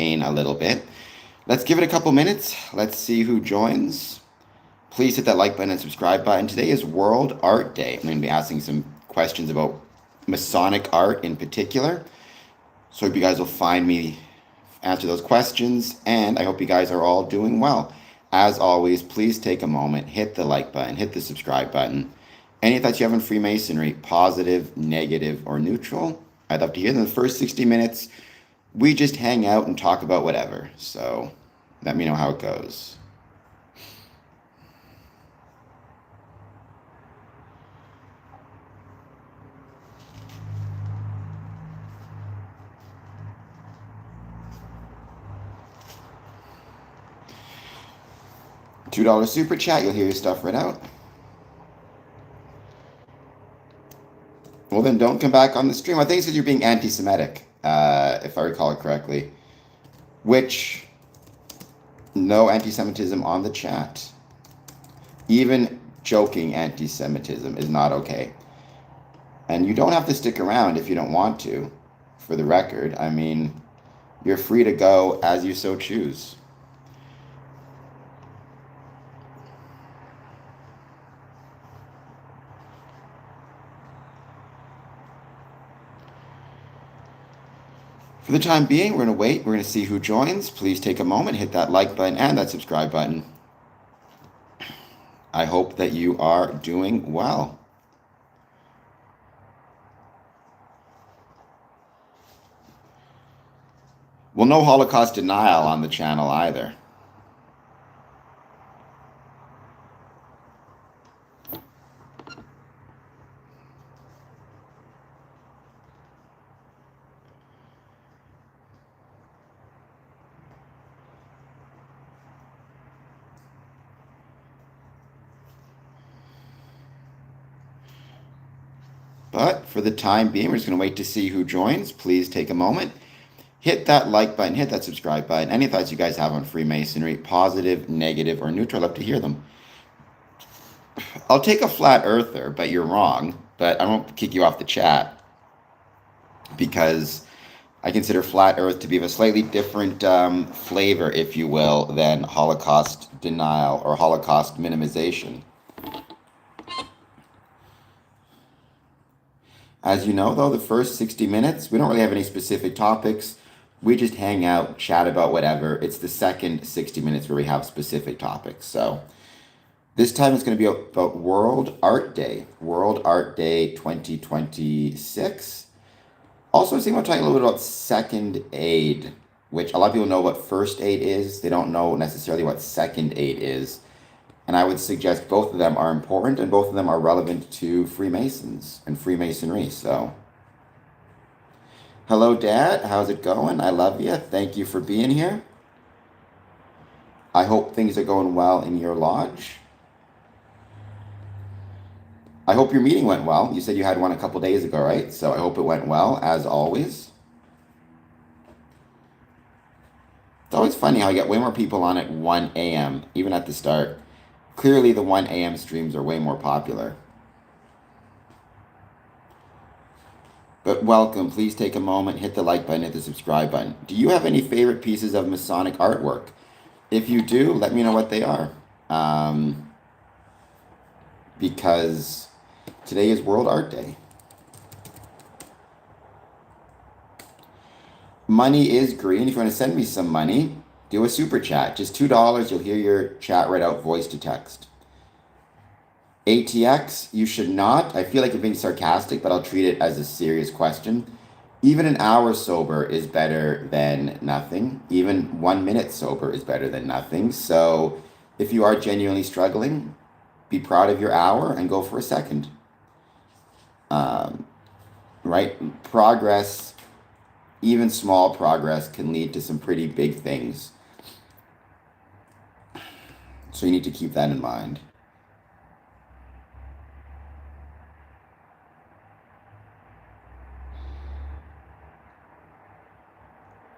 a little bit. Let's give it a couple minutes. Let's see who joins. Please hit that like button and subscribe button. Today is World Art Day. I'm going to be asking some questions about Masonic art in particular. So I hope you guys will find me answer those questions, and I hope you guys are all doing well. As always, please take a moment, hit the like button, hit the subscribe button. Any thoughts you have on Freemasonry, positive, negative, or neutral? I'd love to hear them. In the first 60 minutes, we just hang out and talk about whatever. So let me know how it goes. $2 super chat, you'll hear your stuff read out. Well, then don't come back on the stream. I think it's because you're being anti-Semitic, if I recall it correctly. Which, no anti-Semitism on the chat. Even joking anti-Semitism is not okay. And you don't have to stick around if you don't want to, for the record. I mean, you're free to go as you so choose. For the time being, we're going to wait. We're going to see who joins. Please take a moment, hit that like button and that subscribe button. I hope that you are doing well. Well, no Holocaust denial on the channel either. But for the time being, we're just going to wait to see who joins. Please take a moment. Hit that like button, hit that subscribe button. Any thoughts you guys have on Freemasonry, positive, negative, or neutral, I'd love to hear them. I'll take a flat earther, but you're wrong. But I won't kick you off the chat because I consider flat earth to be of a slightly different flavor, if you will, than Holocaust denial or Holocaust minimization. As you know, though, the first 60 minutes, we don't really have any specific topics. We just hang out, chat about whatever. It's the second 60 minutes where we have specific topics. So this time it's going to be about World Art Day, World Art Day 2026. Also, I think I'm talking a little bit about second aid, which a lot of people know what first aid is. They don't know necessarily what second aid is. And I would suggest both of them are important and both of them are relevant to Freemasons and Freemasonry. So, hello, Dad. How's it going? I love you. Thank you for being here. I hope things are going well in your lodge. I hope your meeting went well. You said you had one a couple days ago, right? So I hope it went well, as always. It's always funny how I get way more people on at 1 a.m., even at the start. Clearly, the 1 a.m. streams are way more popular. But welcome. Please take a moment, hit the like button, hit the subscribe button. Do you have any favorite pieces of Masonic artwork? If you do, let me know what they are. Because today is World Art Day. Money is green. If you want to send me some money, do a super chat. Just $2. You'll hear your chat right out, voice to text. ATX, you should not. I feel like you're being sarcastic, but I'll treat it as a serious question. Even an hour sober is better than nothing. Even 1 minute sober is better than nothing. So if you are genuinely struggling, be proud of your hour and go for a second. Right? Progress, even small progress, can lead to some pretty big things. So you need to keep that in mind.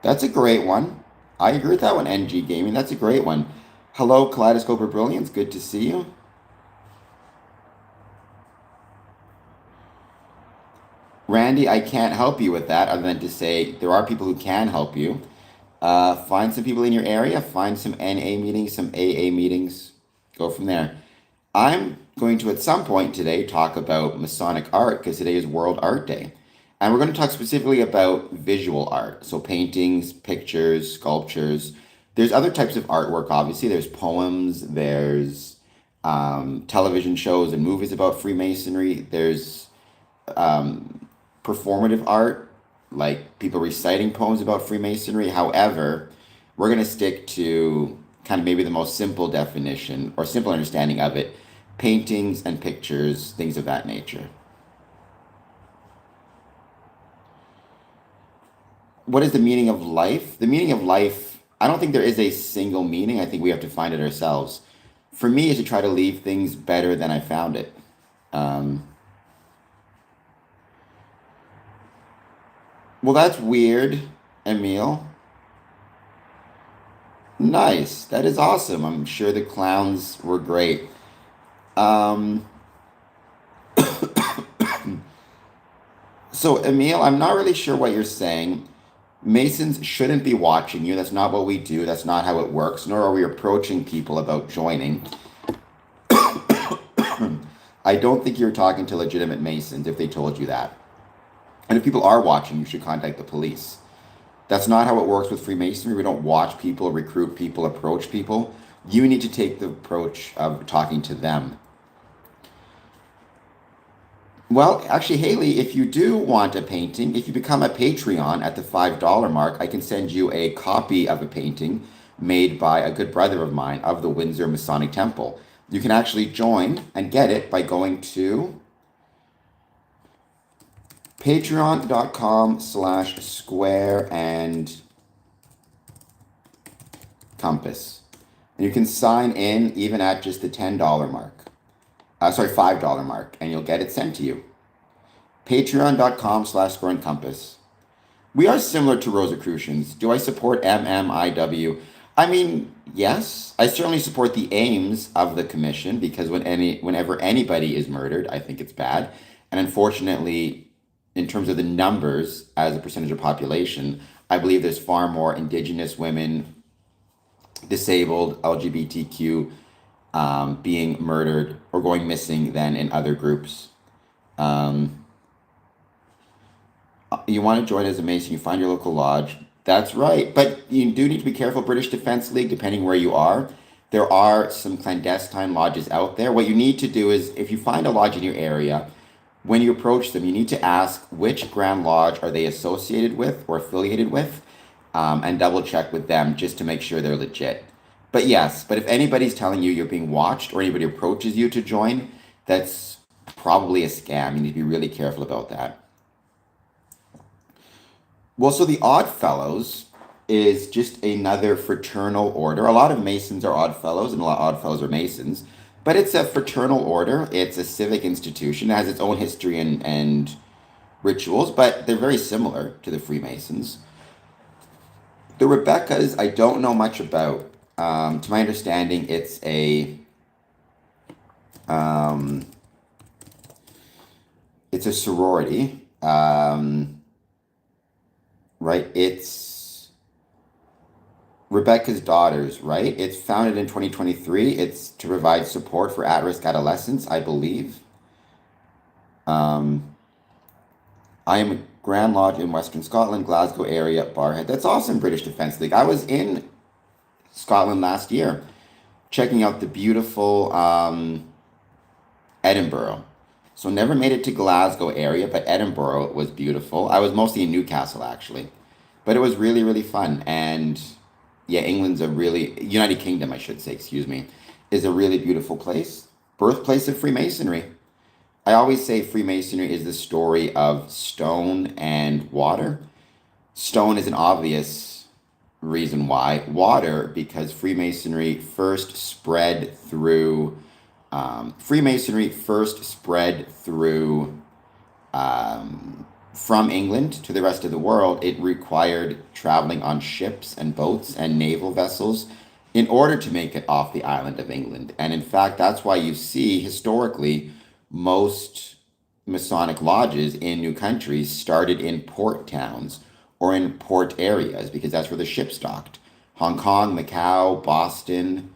That's a great one. I agree with that one, NG Gaming. That's a great one. Hello, Kaleidoscope of Brilliance. Good to see you. Randy, I can't help you with that other than to say there are people who can help you. Find some people in your area, find some NA meetings, some AA meetings, go from there. I'm going to, at some point today, talk about Masonic art because today is World Art Day. And we're going to talk specifically about visual art. So, paintings, pictures, sculptures. There's other types of artwork, obviously. There's poems, there's television shows and movies about Freemasonry. There's performative art, like people reciting poems about Freemasonry. However, we're going to stick to kind of maybe the most simple definition or simple understanding of it, paintings and pictures, things of that nature. What is the meaning of life? The meaning of life, I don't think there is a single meaning. I think we have to find it ourselves. For me, is to try to leave things better than I found it. Um, well, that's weird, Emil. Nice. That is awesome. I'm sure the clowns were great. Um, so, Emil, I'm not really sure what you're saying. Masons shouldn't be watching you. That's not what we do. That's not how it works, nor are we approaching people about joining. I don't think you're talking to legitimate Masons if they told you that. And if people are watching, you should contact the police. That's not how it works with Freemasonry. We don't watch people, recruit people, approach people. You need to take the approach of talking to them. Well, actually, Haley, if you do want a painting, if you become a Patreon at the $5 mark, I can send you a copy of a painting made by a good brother of mine of the Windsor Masonic Temple. You can actually join and get it by going to patreon.com/square and compass. And you can sign in even at just the $10 mark. Sorry, $5 mark, and you'll get it sent to you. Patreon.com/square and compass. We are similar to Rosicrucians. Do I support MMIW? I mean, yes, I certainly support the aims of the commission because whenever anybody is murdered, I think it's bad. And unfortunately, in terms of the numbers as a percentage of population, I believe there's far more Indigenous women, disabled, LGBTQ being murdered or going missing than in other groups. Um, you want to join as a Mason, you find your local lodge. That's right. But you do need to be careful. British Defense League, depending where you are, there are some clandestine lodges out there. What you need to do is, if you find a lodge in your area, when you approach them, you need to ask which Grand Lodge are they associated with or affiliated with, and double check with them just to make sure they're legit. But yes, but if anybody's telling you you're being watched or anybody approaches you to join, that's probably a scam. You need to be really careful about that. Well, so the Odd Fellows is just another fraternal order. A lot of Masons are Odd Fellows, and a lot of Odd Fellows are Masons. But it's a fraternal order. It's a civic institution. It has its own history and rituals, but they're very similar to the Freemasons. The Rebeccas, I don't know much about. To my understanding, um, it's a sorority. Right? It's Rebecca's Daughters, right? It's founded in 2023. It's to provide support for at-risk adolescents, I believe. Um, I am a Grand Lodge in Western Scotland, Glasgow area, Barhead. That's awesome, British Defence League. I was in Scotland last year, checking out the beautiful Edinburgh. So never made it to Glasgow area, but Edinburgh was beautiful. I was mostly in Newcastle actually, but it was really, really fun. And yeah, United Kingdom, I should say, excuse me, is a really beautiful place. Birthplace of Freemasonry. I always say Freemasonry is the story of stone and water. Stone is an obvious reason why. Water, because Freemasonry first spread through from England to the rest of the world. It required traveling on ships and boats and naval vessels in order to make it off the island of England. And in fact, that's why you see historically most Masonic lodges in new countries started in port towns or in port areas because that's where the ships docked. Hong Kong, Macau, Boston,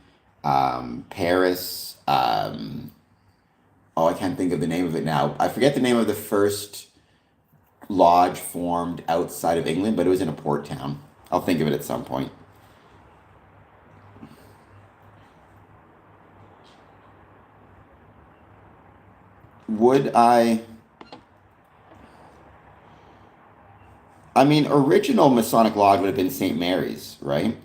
Paris. Oh, I can't think of the name of it now. I forget the name of the first lodge formed outside of England, but it was in a port town. I'll think of it at some point. Would I mean, original Masonic Lodge would have been St. Mary's, right?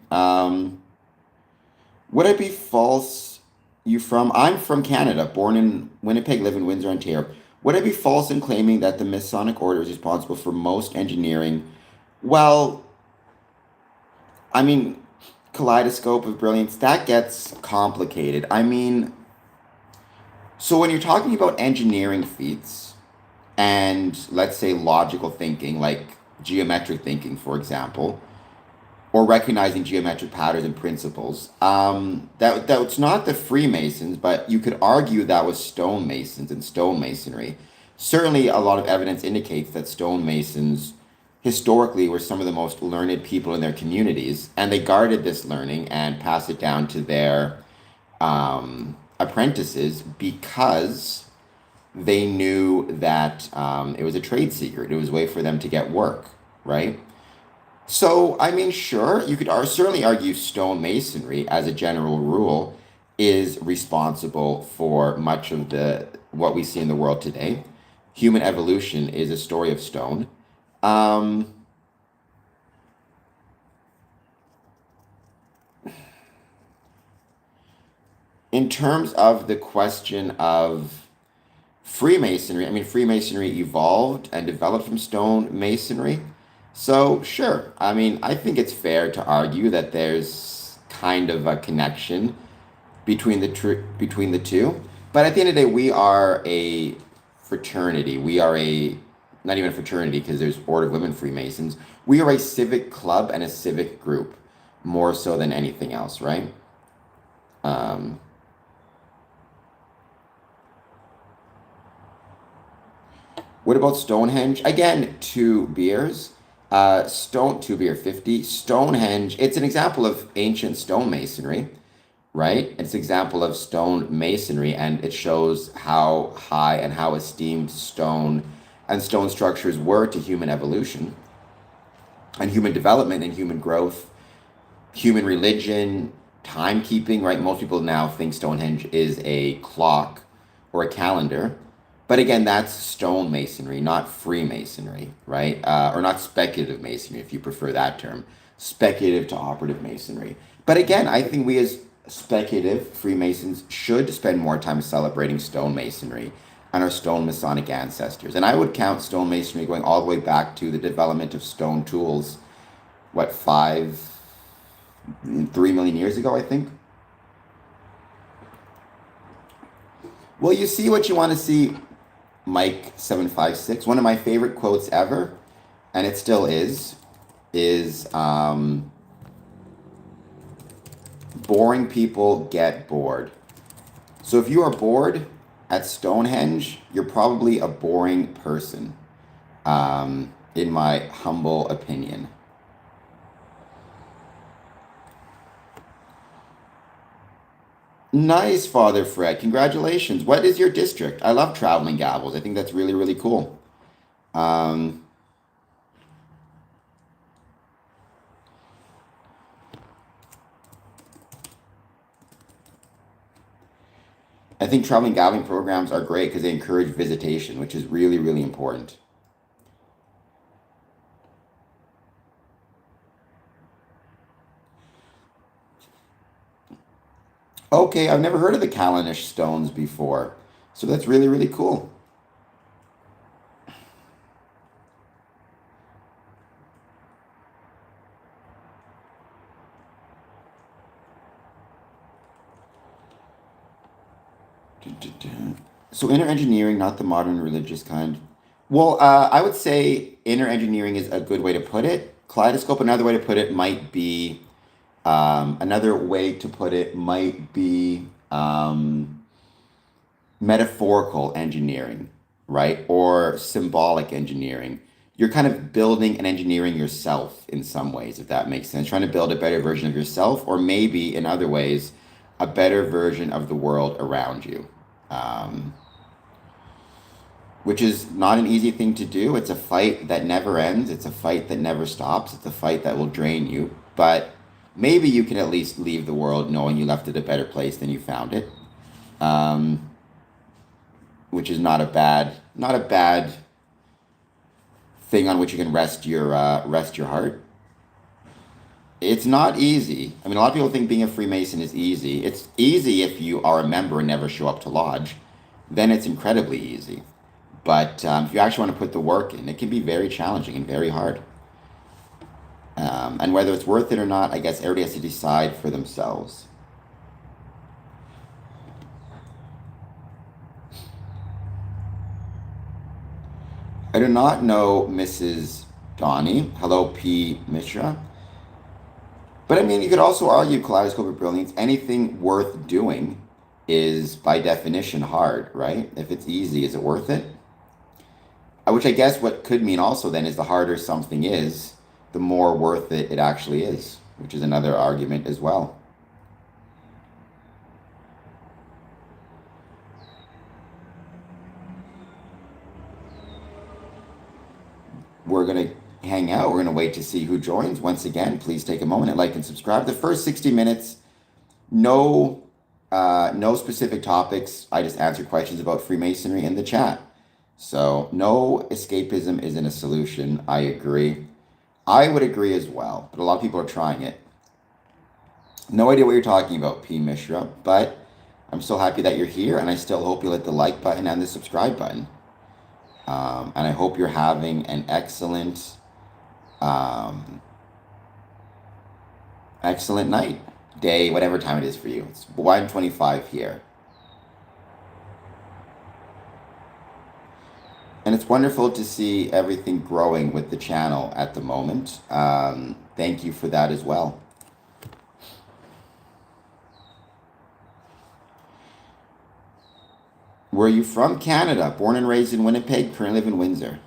Would I be false? You from? I'm from Canada, born in Winnipeg, live in Windsor, Ontario. Would I be false in claiming that the Masonic Order is responsible for most engineering? Well, I mean, kaleidoscope of brilliance, that gets complicated. I mean, so when you're talking about engineering feats and let's say logical thinking, like geometric thinking, for example, or recognizing geometric patterns and principles. That's not the Freemasons, but you could argue that was stonemasons and stonemasonry. Certainly, a lot of evidence indicates that stonemasons historically were some of the most learned people in their communities, and they guarded this learning and passed it down to their apprentices because they knew that it was a trade secret. It was a way for them to get work, right? So, I mean, sure, you could certainly argue stonemasonry, as a general rule, is responsible for much of the what we see in the world today. Human evolution is a story of stone. Um, in terms of the question of Freemasonry, I mean, Freemasonry evolved and developed from stone masonry. So, sure, I mean, I think it's fair to argue that there's kind of a connection between the two. But at the end of the day, we are a fraternity. We are a not even a fraternity because there's Order of Women Freemasons. We are a civic club and a civic group, more so than anything else, right? Um, what about Stonehenge? Again, two beers. Two beer 50. Stonehenge, it's an example of ancient stonemasonry, right? It's an example of stone masonry, and it shows how high and how esteemed stone and stone structures were to human evolution and human development and human growth, human religion, timekeeping, right? Most people now think Stonehenge is a clock or a calendar. But again, that's stone masonry, not Freemasonry, right? Or not speculative masonry, if you prefer that term. Speculative to operative masonry. But again, I think we as speculative Freemasons should spend more time celebrating stone masonry and our stone Masonic ancestors. And I would count stone masonry going all the way back to the development of stone tools, what, 3 million years ago, I think? Well, you see what you want to see, Mike 756. One of my favorite quotes ever, and it still is boring people get bored. So if you are bored at Stonehenge, you're probably a boring person, in my humble opinion. Nice, Father Fred. Congratulations. What is your district? I love traveling gavels. I think that's really, really cool. Um, I think traveling gaveling programs are great because they encourage visitation, which is really, really important. Okay, I've never heard of the Callanish stones before. So that's really, really cool. So inner engineering, not the modern religious kind. Well, I would say inner engineering is a good way to put it. Kaleidoscope, another way to put it might be, another way to put it might be metaphorical engineering, right? Or symbolic engineering. you're kind of building and engineering yourself in some ways, if that makes sense. Trying to build a better version of yourself, or maybe in other ways, a better version of the world around you. Um, which is not an easy thing to do. It's a fight that never ends. It's a fight that never stops. It's a fight that will drain you. But maybe you can at least leave the world knowing you left it a better place than you found it, um, which is not a bad thing on which you can rest your heart. It's not easy. I mean, a lot of people think being a Freemason is easy. It's easy if you are a member and never show up to lodge. Then it's incredibly easy. But if you actually want to put the work in, it can be very challenging and very hard. And whether it's worth it or not, I guess everybody has to decide for themselves. I do not know Mrs. Donnie. Hello, P. Mishra. But I mean, you could also argue Kaleidoscope of Brilliance. Anything worth doing is by definition hard, right? If it's easy, is it worth it? Which I guess what could mean also then is the harder something is, the more worth it actually is, which is another argument as well. We're going to hang out. We're going to wait to see who joins. Once again, please take a moment and like and subscribe. The first 60 minutes, no specific topics. I just answer questions about Freemasonry in the chat. So no escapism isn't a solution. I agree. I would agree as well, but a lot of people are trying it. No idea what you're talking about, P. Mishra, but I'm so happy that you're here, and I still hope you'll hit the like button and the subscribe button. And I hope you're having an excellent night, day, whatever time it is for you. It's 1:25 here. And it's wonderful to see everything growing with the channel at the moment. Thank you for that as well. Where are you from? Canada. Born and raised in Winnipeg. Currently live in Windsor.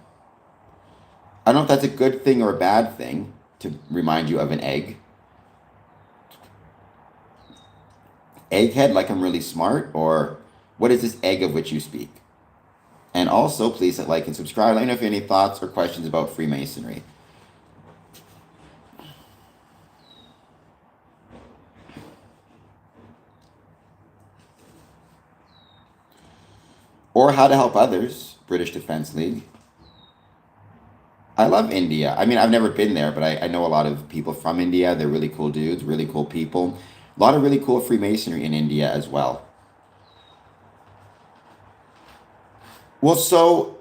I don't know if that's a good thing or a bad thing to remind you of an egg. Egghead, like I'm really smart? Or what is this egg of which you speak? And also, please hit like and subscribe. Let me know if you have any thoughts or questions about Freemasonry. Or how to help others, British Defense League. I love India. I mean, I've never been there, but I know a lot of people from India. They're really cool dudes, really cool people. A lot of really cool Freemasonry in India as well. Well, so,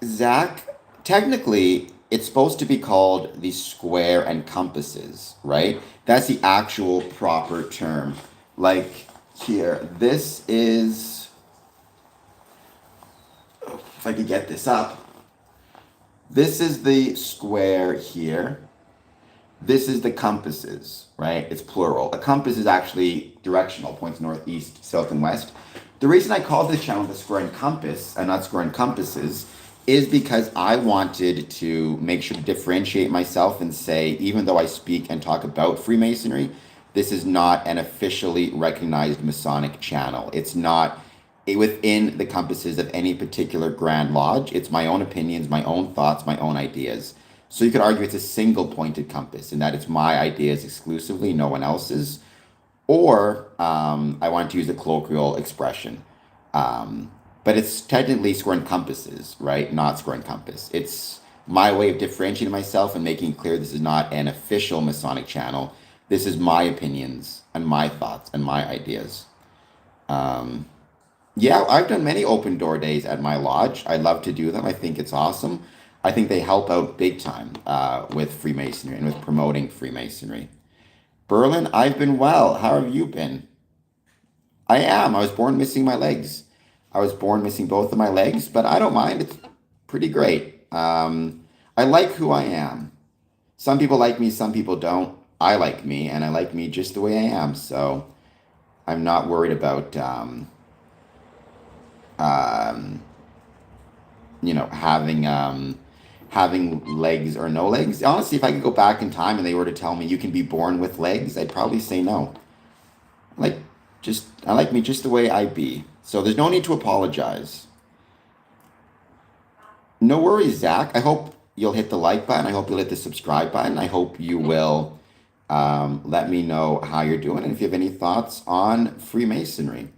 Zach, technically, it's supposed to be called the square and compasses, right? That's the actual proper term. Like here, this is, if I could get this up, this is the square here. This is the compasses, right? It's plural. A compass is actually directional, points north, east, south, and west. The reason I called this channel the Square and Compass and not Square and Compasses is because I wanted to make sure to differentiate myself and say, even though I speak and talk about Freemasonry, this is not an officially recognized Masonic channel. It's not within the compasses of any particular Grand Lodge. It's my own opinions, my own thoughts, my own ideas. So you could argue it's a single pointed compass in that it's my ideas exclusively, no one else's. Or I want to use a colloquial expression. But it's technically Square and Compasses, right? Not Square and Compass. It's my way of differentiating myself and making it clear this is not an official Masonic channel. This is my opinions and my thoughts and my ideas. Yeah, I've done many open door days at my lodge. I love to do them. I think it's awesome. I think they help out big time with Freemasonry and with promoting Freemasonry. Berlin, I've been well. How have you been? I am. I was born missing my legs. I was born missing both of my legs, but I don't mind. It's pretty great. I like who I am. Some people like me, some people don't. I like me, and I like me just the way I am. So I'm not worried about, having having legs or no legs. Honestly, if I could go back in time and they were to tell me you can be born with legs, I'd probably say no. Like, I like me just the way I be. So there's no need to apologize. No worries, Zach. I hope you'll hit the like button. I hope you'll hit the subscribe button. I hope you will let me know how you're doing and if you have any thoughts on Freemasonry.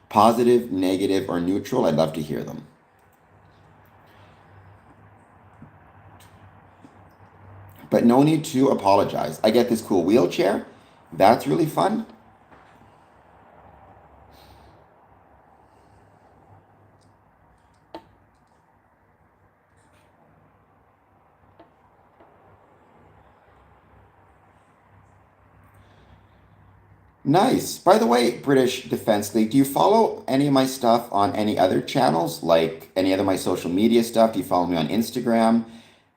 Positive, negative, or neutral, I'd love to hear them. But no need to apologize. I get this cool wheelchair. That's really fun. Nice. By the way, British Defense League, do you follow any of my stuff on any other channels, like any other of my social media stuff? Do you follow me on Instagram?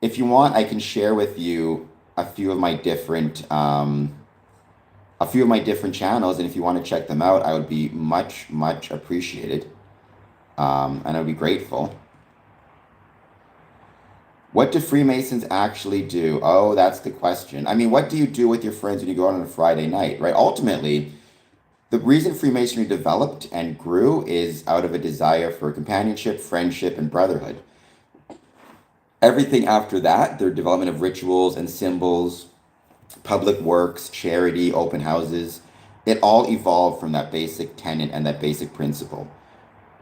If you want, I can share with you a few of my different channels, and if you want to check them out, I would be much, much appreciated, and I'd be grateful. What do Freemasons actually do? Oh, that's the question. I mean, what do you do with your friends when you go out on a Friday night, right? Ultimately, the reason Freemasonry developed and grew is out of a desire for companionship, friendship, and brotherhood. Everything after that, their development of rituals and symbols, public works, charity, open houses, it all evolved from that basic tenet and that basic principle.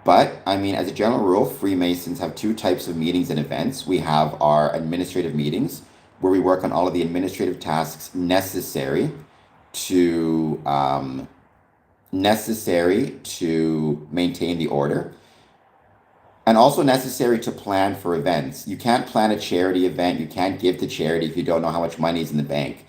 But, I mean, as a general rule, Freemasons have two types of meetings and events. We have our administrative meetings, where we work on all of the administrative tasks to necessary to maintain the order, and also necessary to plan for events. You can't plan a charity event. You can't give to charity if you don't know how much money is in the bank.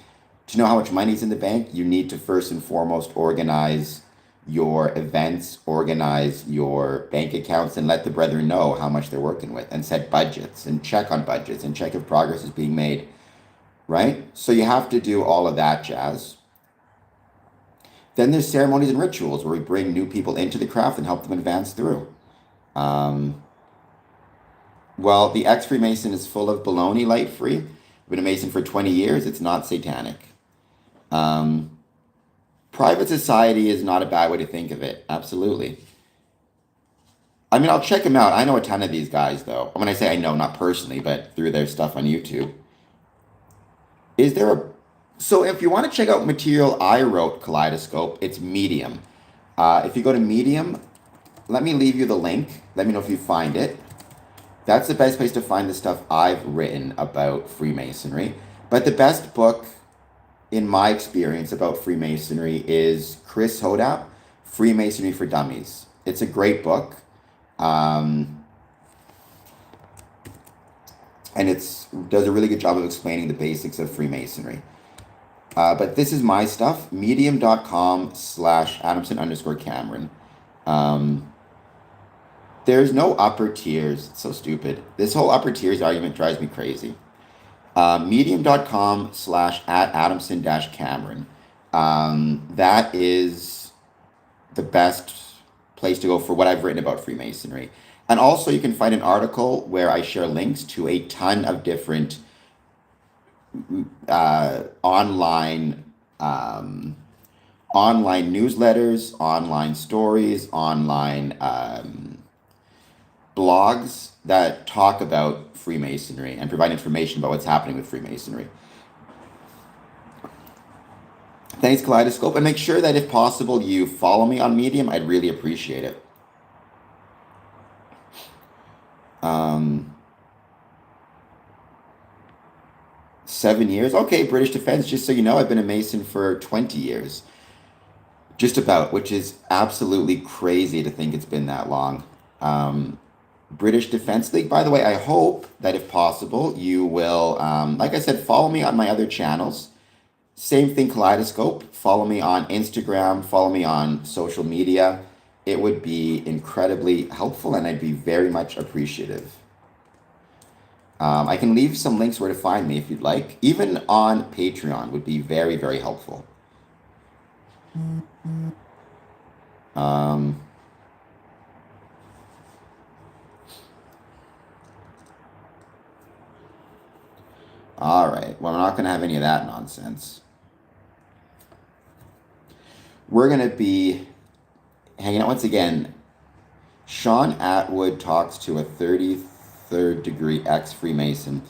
To know how much money is in the bank, you need to first and foremost organize your events, organize your bank accounts, and let the brethren know how much they're working with, and set budgets, and check on budgets, and check if progress is being made, right? So you have to do all of that jazz. Then there's ceremonies and rituals, where we bring new people into the craft and help them advance through. Well, the ex-Freemason is full of baloney, light free. I've been a Mason for 20 years. It's not satanic. Private society is not a bad way to think of it. Absolutely. I mean, I'll check them out. I know a ton of these guys, though. When I say I know, not personally, but through their stuff on YouTube. Is there a... So if you want to check out material I wrote, Kaleidoscope, it's Medium. If you go to Medium, let me leave you the link. Let me know if you find it. That's the best place to find the stuff I've written about Freemasonry. But the best book, in my experience, about Freemasonry is Chris Hodap, Freemasonry for Dummies. It's a great book. And it does a really good job of explaining the basics of Freemasonry. But this is my stuff, medium.com/Adamson_Cameron. There's no upper tiers. It's so stupid. This whole upper tiers argument drives me crazy. Medium.com/@Adamson-Cameron. That is the best place to go for what I've written about Freemasonry. And also you can find an article where I share links to a ton of different online newsletters, online stories, online blogs that talk about Freemasonry and provide information about what's happening with Freemasonry. Thanks, Kaleidoscope. And make sure that if possible, you follow me on Medium. I'd really appreciate it. 7 years? Okay, British Defense, just so you know, I've been a Mason for 20 years. Just about, which is absolutely crazy to think it's been that long. British Defense League, by the way, I hope that if possible, you will, like I said, follow me on my other channels. Same thing, Kaleidoscope. Follow me on Instagram, follow me on social media. It would be incredibly helpful, and I'd be very much appreciative. I can leave some links where to find me if you'd like. Even on Patreon would be very, very helpful. All right. Well, we're not going to have any of that nonsense. We're going to be hanging out once again. Sean Atwood talks to a 33rd degree ex Freemason.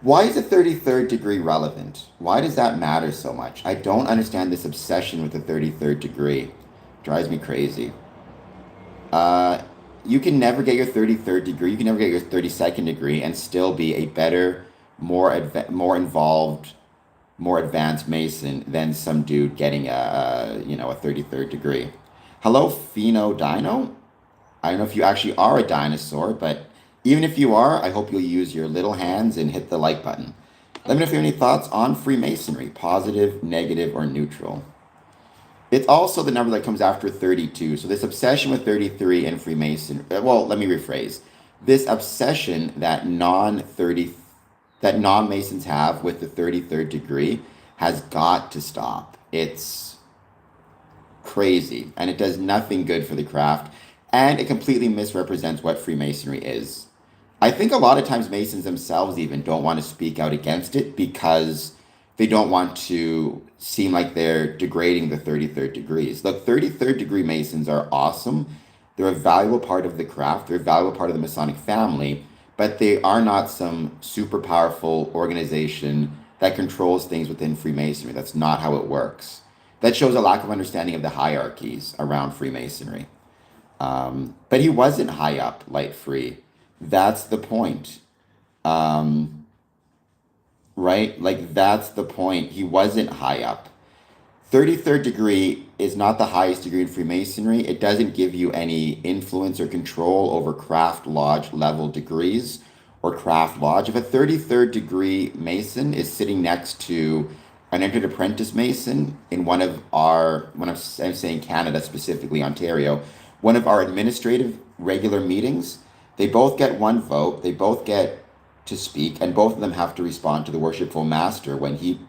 Why is a 33rd degree relevant? Why does that matter so much? I don't understand this obsession with the 33rd degree. Drives me crazy. Uh, you can never get your 33rd degree. You can never get your 32nd degree and still be a better, more involved, more advanced Mason than some dude getting a 33rd degree. Hello, Pheno Dino. I don't know if you actually are a dinosaur, but even if you are, I hope you'll use your little hands and hit the like button. Let me know if you have any thoughts on Freemasonry, positive, negative, or neutral. It's also the number that comes after 32. So this obsession with 33 and Freemason, well, let me rephrase. This obsession that non-Masons have with the 33rd degree has got to stop. It's crazy and it does nothing good for the craft and it completely misrepresents what Freemasonry is. I think a lot of times Masons themselves even don't want to speak out against it because they don't want to seem like they're degrading the 33rd degrees. Look, 33rd degree Masons are awesome. They're a valuable part of the craft, they're a valuable part of the Masonic family, but they are not some super powerful organization that controls things within Freemasonry. That's not how it works. That shows a lack of understanding of the hierarchies around Freemasonry. But he wasn't high up, light free. That's the point. Um, right? Like, that's the point. He wasn't high up. 33rd degree is not the highest degree in Freemasonry. It doesn't give you any influence or control over craft lodge level degrees or craft lodge. If a 33rd degree Mason is sitting next to an entered apprentice Mason in when I'm saying Canada, specifically Ontario, one of our administrative regular meetings, they both get one vote, they both get to speak, and both of them have to respond to the worshipful master when he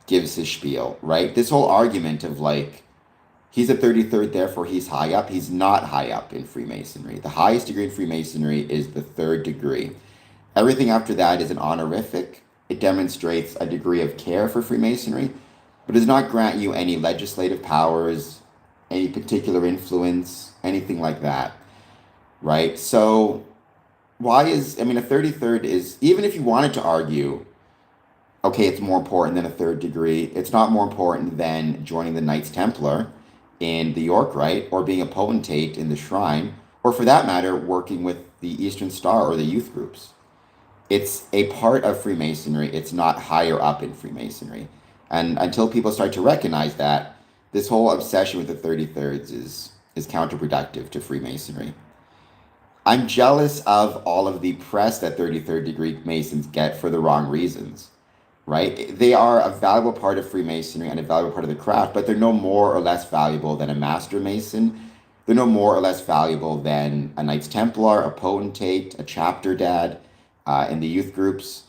gives his spiel, right? This whole argument of like he's a 33rd, therefore he's high up. He's not high up in Freemasonry. The highest degree in Freemasonry is the third degree. Everything after that is an honorific. It demonstrates a degree of care for Freemasonry, but does not grant you any legislative powers, any particular influence, anything like that, right? So a 33rd is, even if you wanted to argue, okay, it's more important than a third degree, it's not more important than joining the Knights Templar in the York Rite or being a potentate in the Shrine, or for that matter, working with the Eastern Star or the youth groups. It's a part of Freemasonry. It's not higher up in Freemasonry. And until people start to recognize that, this whole obsession with the 33rds is counterproductive to Freemasonry. I'm jealous of all of the press that 33rd degree Masons get for the wrong reasons, right? They are a valuable part of Freemasonry and a valuable part of the craft, but they're no more or less valuable than a Master Mason. They're no more or less valuable than a Knights Templar, a potentate, a chapter dad in the youth groups,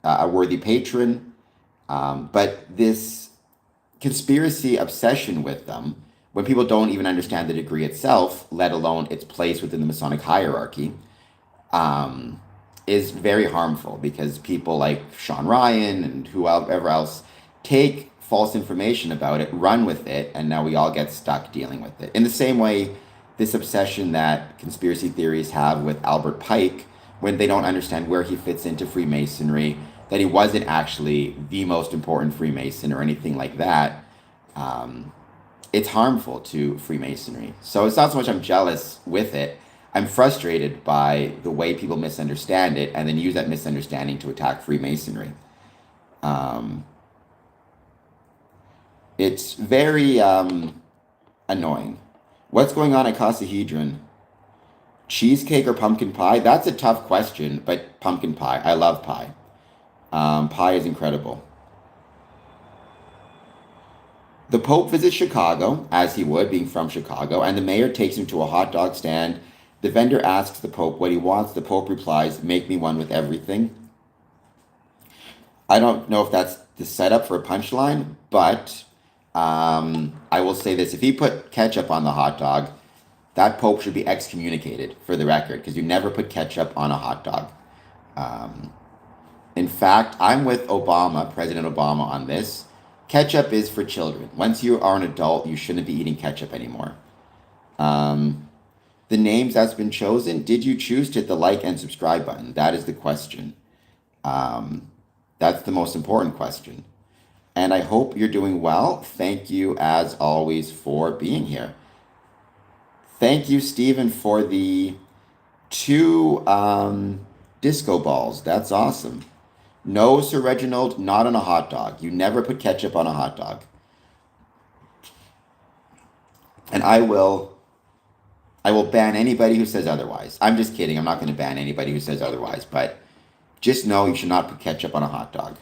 a worthy patron. But this conspiracy obsession with them, when people don't even understand the degree itself, let alone its place within the Masonic hierarchy, is very harmful because people like Sean Ryan and whoever else take false information about it, run with it, and now we all get stuck dealing with it. In the same way, this obsession that conspiracy theories have with Albert Pike when they don't understand where he fits into Freemasonry, that he wasn't actually the most important Freemason or anything like that. It's harmful to Freemasonry. So it's not so much I'm jealous with it. I'm frustrated by the way people misunderstand it and then use that misunderstanding to attack Freemasonry. Um, it's very annoying. What's going on at Casahedron? Cheesecake or pumpkin pie? That's a tough question, but pumpkin pie. I love pie. Pie is incredible. The Pope visits Chicago, as he would, being from Chicago, and the mayor takes him to a hot dog stand. The vendor asks the Pope what he wants. The Pope replies, "Make me one with everything." I don't know if that's the setup for a punchline, but I will say this. If he put ketchup on the hot dog, that Pope should be excommunicated, for the record, because you never put ketchup on a hot dog. Um, In fact, I'm with Obama, President Obama, on this. Ketchup is for children. Once you are an adult, you shouldn't be eating ketchup anymore. Um, the names that's been chosen, did you choose to hit the like and subscribe button? That is the question. Um, that's the most important question. And I hope you're doing well. Thank you, as always, for being here. Thank you, Stephen, for the two disco balls. That's awesome. No, Sir Reginald, not on a hot dog. You never put ketchup on a hot dog. And I will ban anybody who says otherwise. I'm just kidding. I'm not going to ban anybody who says otherwise, but just know you should not put ketchup on a hot dog.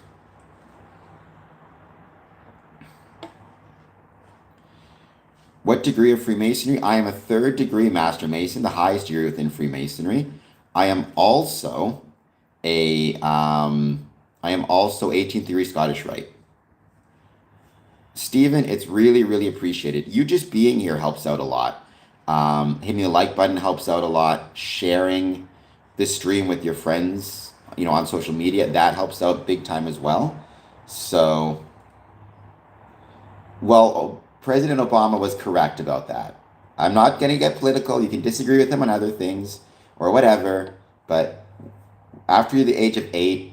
What degree of Freemasonry? I am a third degree Master Mason, the highest degree within Freemasonry. I am also I am also 18th degree Scottish Rite. Stephen, it's really, really appreciated. You just being here helps out a lot. Hitting the like button helps out a lot. Sharing the stream with your friends, on social media, that helps out big time as well. So, well, President Obama was correct about that. I'm not going to get political. You can disagree with him on other things or whatever, but after the age of 8,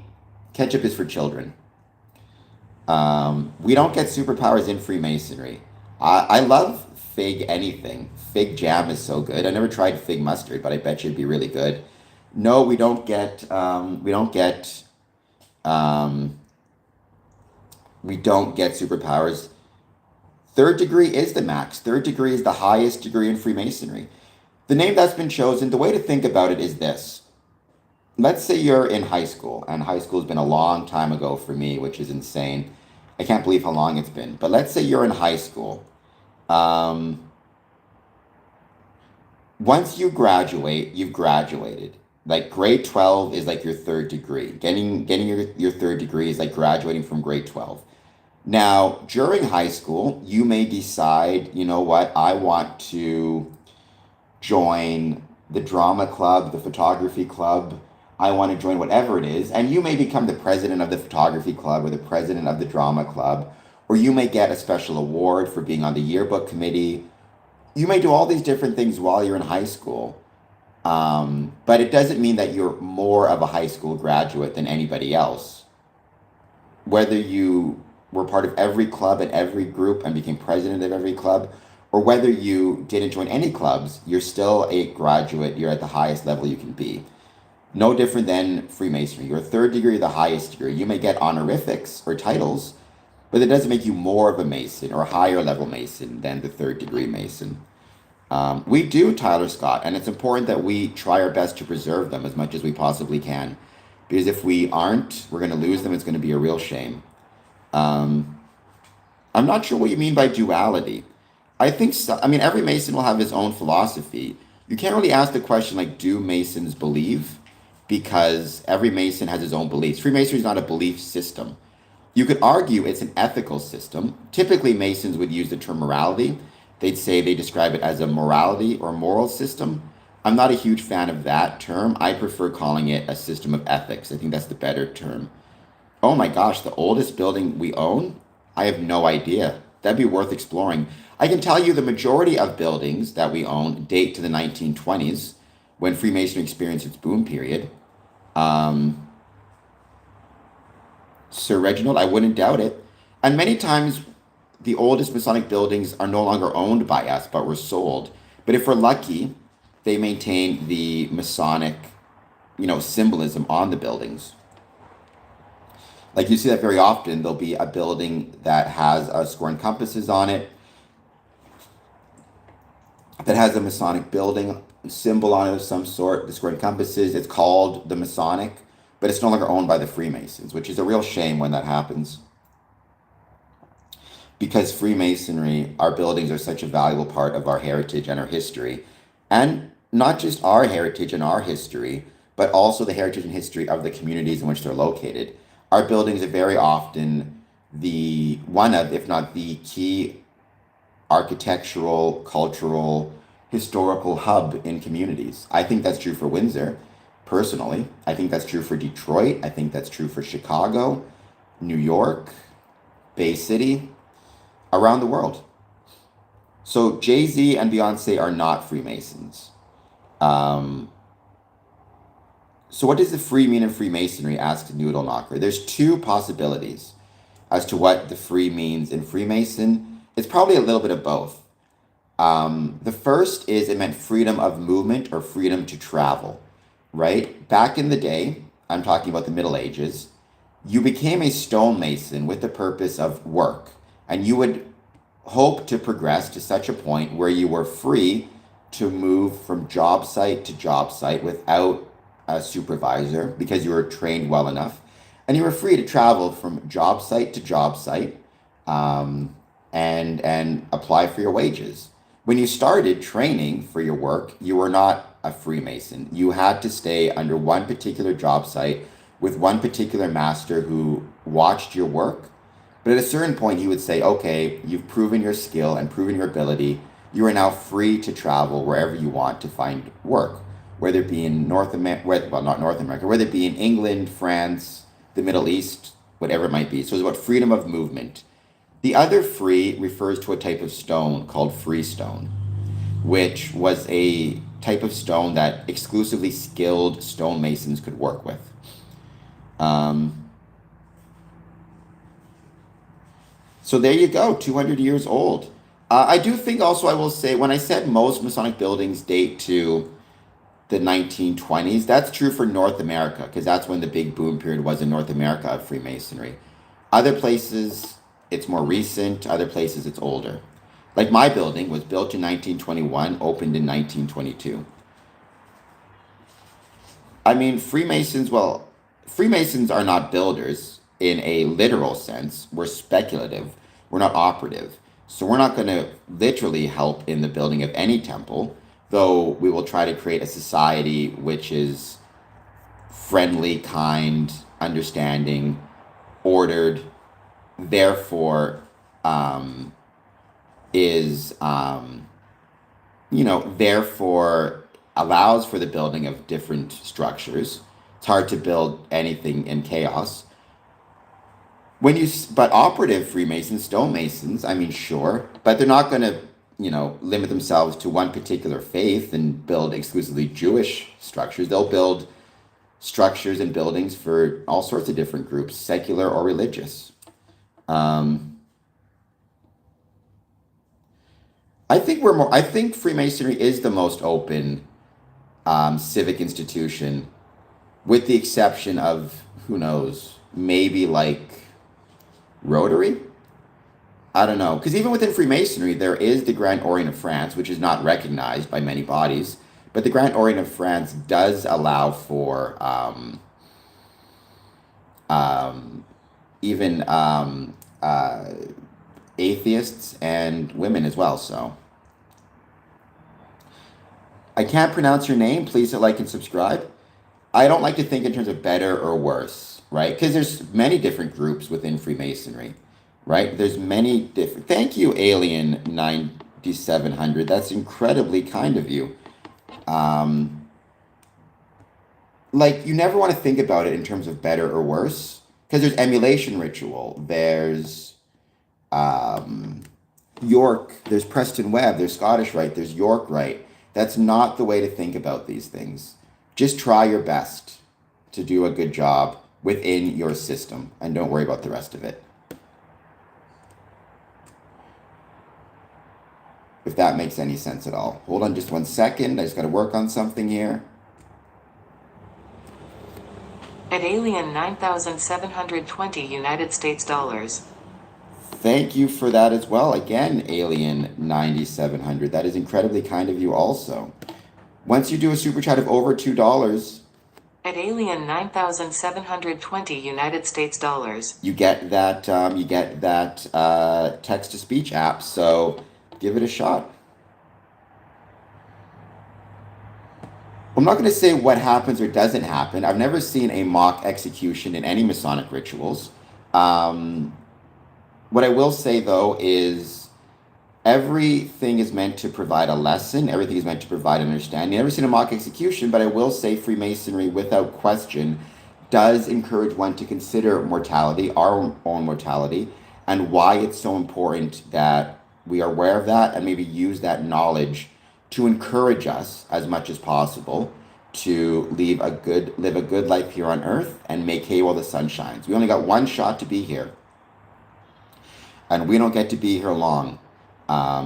ketchup is for children. We don't get superpowers in Freemasonry. I love fig anything. Fig jam is so good. I never tried fig mustard, but I bet you it'd be really good. No, um, we don't get superpowers. Third degree is the max. Third degree is the highest degree in Freemasonry. The name that's been chosen, the way to think about it is this. Let's say you're in high school, and high school has been a long time ago for me, which is insane. I can't believe how long it's been. But let's say you're in high school. Um, Once you graduate, you've graduated. Like grade 12 is like your third degree. Getting your third degree is like graduating from grade 12. Now, during high school, you may decide, you know what, I want to join the drama club, the photography club. I want to join whatever it is. And you may become the president of the photography club or the president of the drama club, or you may get a special award for being on the yearbook committee. You may do all these different things while you're in high school. But it doesn't mean that you're more of a high school graduate than anybody else. Whether you were part of every club and every group and became president of every club, or whether you didn't join any clubs, you're still a graduate. You're at the highest level you can be. No different than Freemasonry. Your third degree, the highest degree. You may get honorifics or titles, but it doesn't make you more of a Mason or a higher level Mason than the third degree Mason. We do, Tyler Scott, and it's important that we try our best to preserve them as much as we possibly can. Because if we aren't, we're going to lose them. It's going to be a real shame. Um, I'm not sure what you mean by duality. I think so, I mean, every Mason will have his own philosophy. You can't really ask the question like, do Masons believe? Because every Mason has his own beliefs. Freemasonry is not a belief system. You could argue it's an ethical system. Typically, Masons would use the term morality. They'd say they describe it as a morality or moral system. I'm not a huge fan of that term. I prefer calling it a system of ethics. I think that's the better term. Oh my gosh, the oldest building we own? I have no idea. That'd be worth exploring. I can tell you the majority of buildings that we own date to the 1920s when Freemasonry experienced its boom period. Um, Sir Reginald, I wouldn't doubt it. And many times the oldest Masonic buildings are no longer owned by us, but were sold. But if we're lucky, they maintain the Masonic, symbolism on the buildings. Like you see that very often, there'll be a building that has a square and compasses on it, that has a Masonic building symbol on it of some sort, the square and compasses. It's called the Masonic, but it's no longer owned by the Freemasons, which is a real shame when that happens. Because Freemasonry, our buildings are such a valuable part of our heritage and our history. And not just our heritage and our history, but also the heritage and history of the communities in which they're located. Our buildings are very often the one of, if not the key architectural, cultural, historical hub in communities. I think that's true for Windsor. personally. I think that's true for Detroit. I think that's true for Chicago, New York, Bay City, around the world. So Jay-Z and Beyonce are not Freemasons. Um, so what does the free mean in Freemasonry? Asks Noodle Knocker. There's two possibilities as to what the free means in Freemason. It's probably a little bit of both. The first is it meant freedom of movement or freedom to travel, right? Back in the day, I'm talking about the Middle Ages, you became a stonemason with the purpose of work, and you would hope to progress to such a point where you were free to move from job site to job site without a supervisor because you were trained well enough, and you were free to travel from job site to job site, and apply for your wages. When you started training for your work, you were not a Freemason. You had to stay under one particular job site with one particular master who watched your work. But at a certain point, he would say, okay, you've proven your skill and proven your ability. You are now free to travel wherever you want to find work, whether it be in North America, well, not North America, whether it be in England, France, the Middle East, whatever it might be. So it's about freedom of movement. The other free refers to a type of stone called freestone, which was a type of stone that exclusively skilled stonemasons could work with. So there you go, 200 years old. I do think also, I will say, when I said most Masonic buildings date to the 1920s, that's true for North America, because that's when the big boom period was in North America of Freemasonry. Other places, it's more recent. Other places, it's older. Like my building was built in 1921, opened in 1922. I mean, Freemasons are not builders in a literal sense. We're speculative. We're not operative. So we're not going to literally help in the building of any temple, though we will try to create a society which is friendly, kind, understanding, ordered, therefore therefore allows for the building of different structures. It's hard to build anything in chaos. But operative Freemasons, stonemasons, I mean, sure, but they're not going to, limit themselves to one particular faith and build exclusively Jewish structures. They'll build structures and buildings for all sorts of different groups, secular or religious. I think Freemasonry is the most open civic institution, with the exception of, who knows, maybe like Rotary? I don't know. Because even within Freemasonry, there is the Grand Orient of France, which is not recognized by many bodies. But the Grand Orient of France does allow for even atheists and women as well. So I can't pronounce your name. Please hit like and subscribe. I don't like to think in terms of better or worse, right? Because there's many different groups within Freemasonry, right? There's many different. Thank you, Alien 9700. That's incredibly kind of you. You never want to think about it in terms of better or worse, because there's emulation ritual, there's York, there's Preston Webb, there's Scottish Rite, there's York Rite. That's not the way to think about these things. Just try your best to do a good job within your system, and don't worry about the rest of it. If that makes any sense at all. Hold on just 1 second. I just got to work on something here. At Alien 9,720 United States dollars. Thank you for that as well. Again, Alien 9700. That is incredibly kind of you also. Once you do a super chat of over $2, at Alien 9,720 United States dollars, you get that text to speech app. So give it a shot. I'm not going to say what happens or doesn't happen. I've never seen a mock execution in any Masonic rituals. What I will say, though, is Everything is meant to provide a lesson. Everything is meant to provide understanding. I've never seen a mock execution, but I will say Freemasonry, without question, does encourage one to consider mortality, our own mortality, and why it's so important that we are aware of that and maybe use that knowledge to encourage us as much as possible to live a good life here on earth and make hay while the sun shines. We only got one shot to be here, and we don't get to be here long.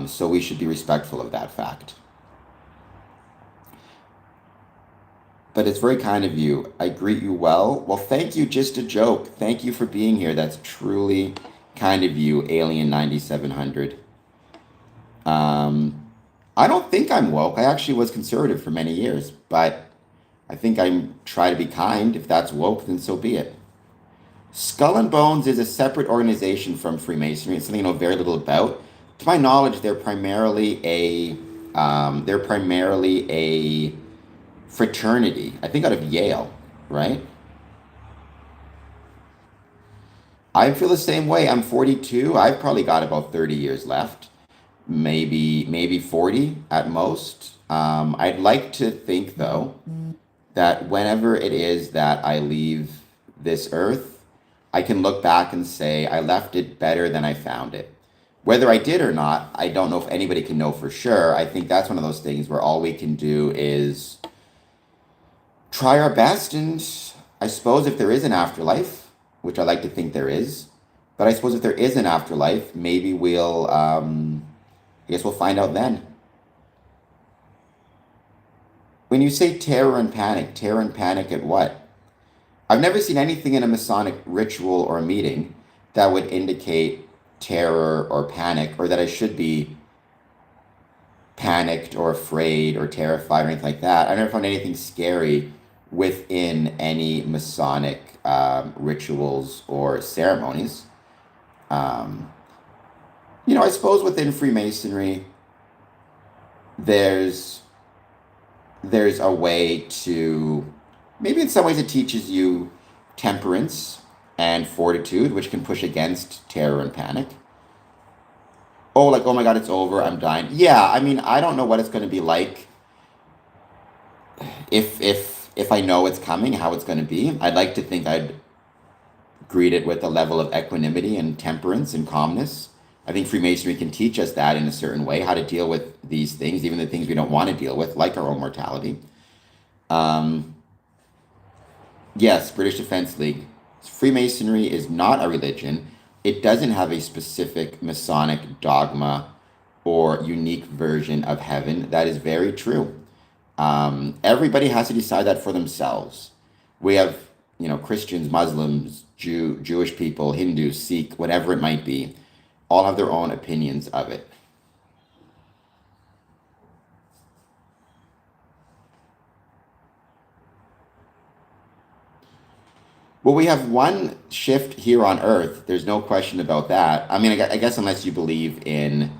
So we should be respectful of that fact. But it's very kind of you. I greet you well. Well, thank you. Just a joke. Thank you for being here. That's truly kind of you, Alien 9700. I don't think I'm woke. I actually was conservative for many years, but I think I try to be kind. If that's woke, then so be it. Skull and Bones is a separate organization from Freemasonry. It's something I know very little about. To my knowledge, they're primarily a fraternity. I think out of Yale, right? I feel the same way. I'm 42. I've probably got about 30 years left, maybe 40 at most. I'd like to think though that whenever it is that I leave this earth, I can look back and say I left it better than I found it. Whether I did or not, I don't know if anybody can know for sure. I think that's one of those things where all we can do is try our best. And I suppose if there is an afterlife, which I like to think there is, but I suppose if there is an afterlife, maybe I guess we'll find out then. When you say terror and panic at what? I've never seen anything in a Masonic ritual or meeting that would indicate terror or panic, or that I should be panicked or afraid or terrified or anything like that. I've never found anything scary within any Masonic rituals or ceremonies. I suppose within Freemasonry, there's a way to, maybe in some ways it teaches you temperance and fortitude, which can push against terror and panic. Oh, like, oh my God, it's over, I'm dying. Yeah, I mean, I don't know what it's going to be like if I know it's coming, how it's going to be. I'd like to think I'd greet it with a level of equanimity and temperance and calmness. I think Freemasonry can teach us that in a certain way, how to deal with these things, even the things we don't want to deal with, like our own mortality. Yes, British Defense League. Freemasonry is not a religion. It doesn't have a specific Masonic dogma or unique version of heaven. That is very true. Everybody has to decide that for themselves. We have, Christians, Muslims, Jewish people, Hindus, Sikh, whatever it might be, all have their own opinions of it. Well, we have one shift here on Earth. There's no question about that. I mean, I guess unless you believe in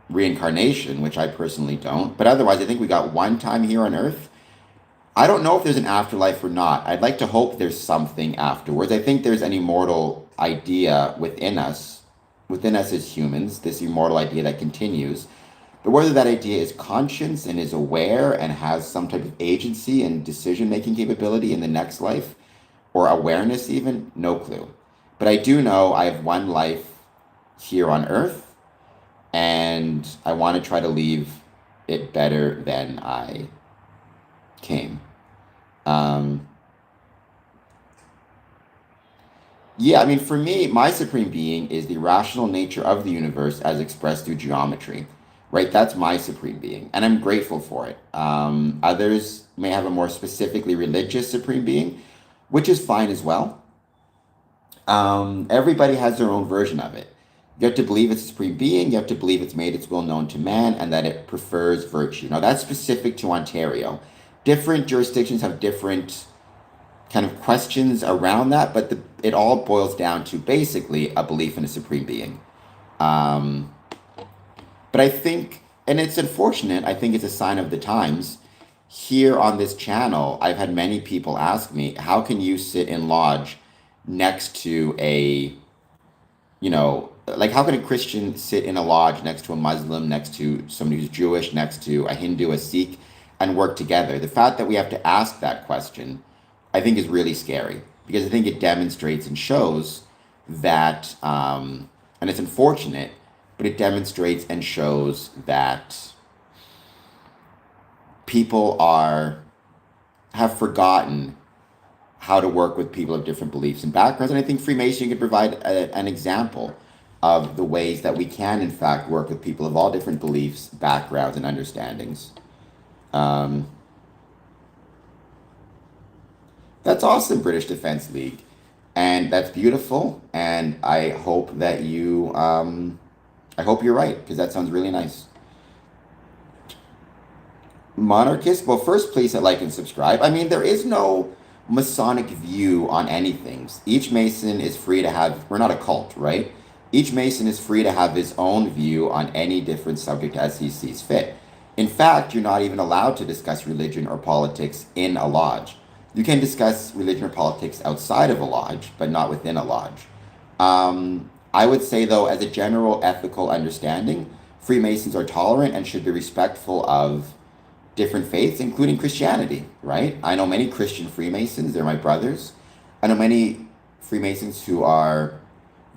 reincarnation, which I personally don't. But otherwise, I think we got one time here on Earth. I don't know if there's an afterlife or not. I'd like to hope there's something afterwards. I think there's an immortal idea within us as humans, this immortal idea that continues. But whether that idea is conscious and is aware and has some type of agency and decision-making capability in the next life, or awareness even, no clue. But I do know I have one life here on Earth, and I want to try to leave it better than I came. Yeah, I mean, for me, my supreme being is the rational nature of the universe as expressed through geometry, right? That's my supreme being, and I'm grateful for it. Others may have a more specifically religious supreme being, which is fine as well. Everybody has their own version of it. You have to believe it's a supreme being, you have to believe it's made its will known to man, and that it prefers virtue. Now, that's specific to Ontario. Different jurisdictions have different kind of questions around that, but it all boils down to basically a belief in a supreme being. But I think, and it's unfortunate, I think it's a sign of the times. Here on this channel, I've had many people ask me, how can you sit in lodge next to a like, how can a Christian sit in a lodge next to a Muslim, next to somebody who's Jewish, next to a Hindu, a Sikh, and work together? The fact that we have to ask that question, I think, is really scary because I think it demonstrates and shows that, and it's unfortunate, but it demonstrates and shows that people have forgotten how to work with people of different beliefs and backgrounds. And I think Freemasonry could provide an example of the ways that we can, in fact, work with people of all different beliefs, backgrounds, and understandings. Um, that's awesome, British Defense League. And that's beautiful. And I hope that I hope you're right, because that sounds really nice. Monarchist? Well, first, please hit like and subscribe. I mean, there is no Masonic view on anything. Each Mason is free to have, we're not a cult, right? Each Mason is free to have his own view on any different subject as he sees fit. In fact, you're not even allowed to discuss religion or politics in a lodge. You can discuss religion or politics outside of a lodge, but not within a lodge. I would say, though, as a general ethical understanding, Freemasons are tolerant and should be respectful of different faiths, including Christianity, right? I know many Christian Freemasons, they're my brothers. I know many Freemasons who are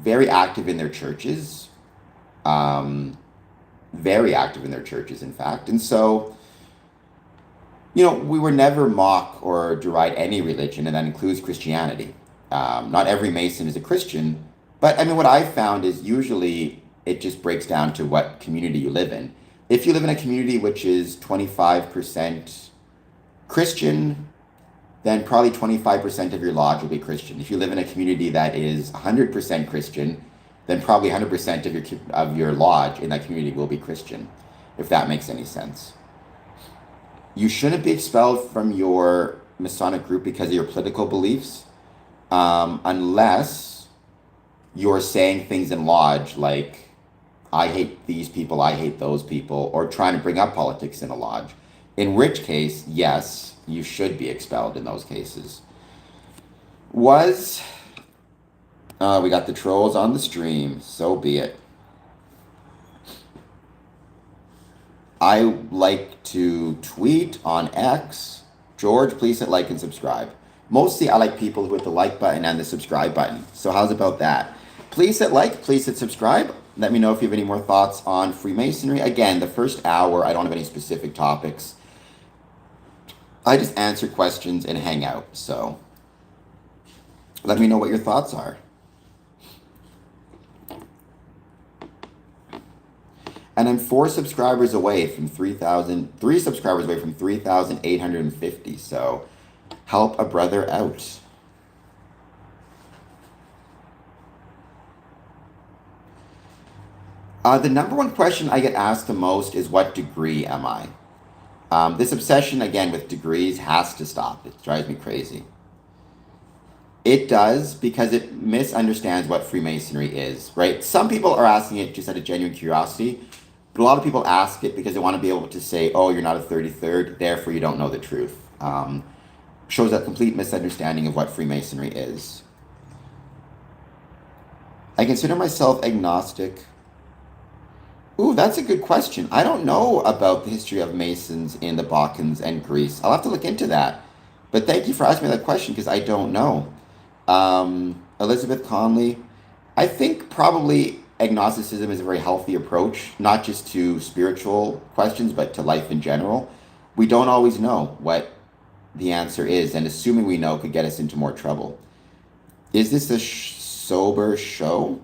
very active in their churches, very active in their churches, in fact. And so, we would never mock or deride any religion, and that includes Christianity. Not every Mason is a Christian, but I mean, what I've found is usually it just breaks down to what community you live in. If you live in a community which is 25% Christian, then probably 25% of your lodge will be Christian. If you live in a community that is 100% Christian, then probably 100% of your lodge in that community will be Christian, if that makes any sense. You shouldn't be expelled from your Masonic group because of your political beliefs, unless you're saying things in lodge like, I hate these people, I hate those people, or trying to bring up politics in a lodge. In which case, yes, you should be expelled in those cases. We got the trolls on the stream, so be it. I like to tweet on X. George, please hit like and subscribe. Mostly I like people with the like button and the subscribe button. So how's about that? Please hit like, please hit subscribe. Let me know if you have any more thoughts on Freemasonry. Again, the first hour, I don't have any specific topics. I just answer questions and hang out. So let me know what your thoughts are. And I'm 3 subscribers away from 3,850. So help a brother out. The number one question I get asked the most is, what degree am I? This obsession, again, with degrees has to stop. It drives me crazy. It does, because it misunderstands what Freemasonry is, right? Some people are asking it just out of genuine curiosity, but a lot of people ask it because they want to be able to say, oh, you're not a 33rd, therefore you don't know the truth. Shows a complete misunderstanding of what Freemasonry is. I consider myself agnostic. Ooh, that's a good question. I don't know about the history of Masons in the Balkans and Greece. I'll have to look into that. But thank you for asking me that question, because I don't know. Elizabeth Conley, I think probably agnosticism is a very healthy approach, not just to spiritual questions, but to life in general. We don't always know what the answer is, and assuming we know could get us into more trouble. Is this a sober show?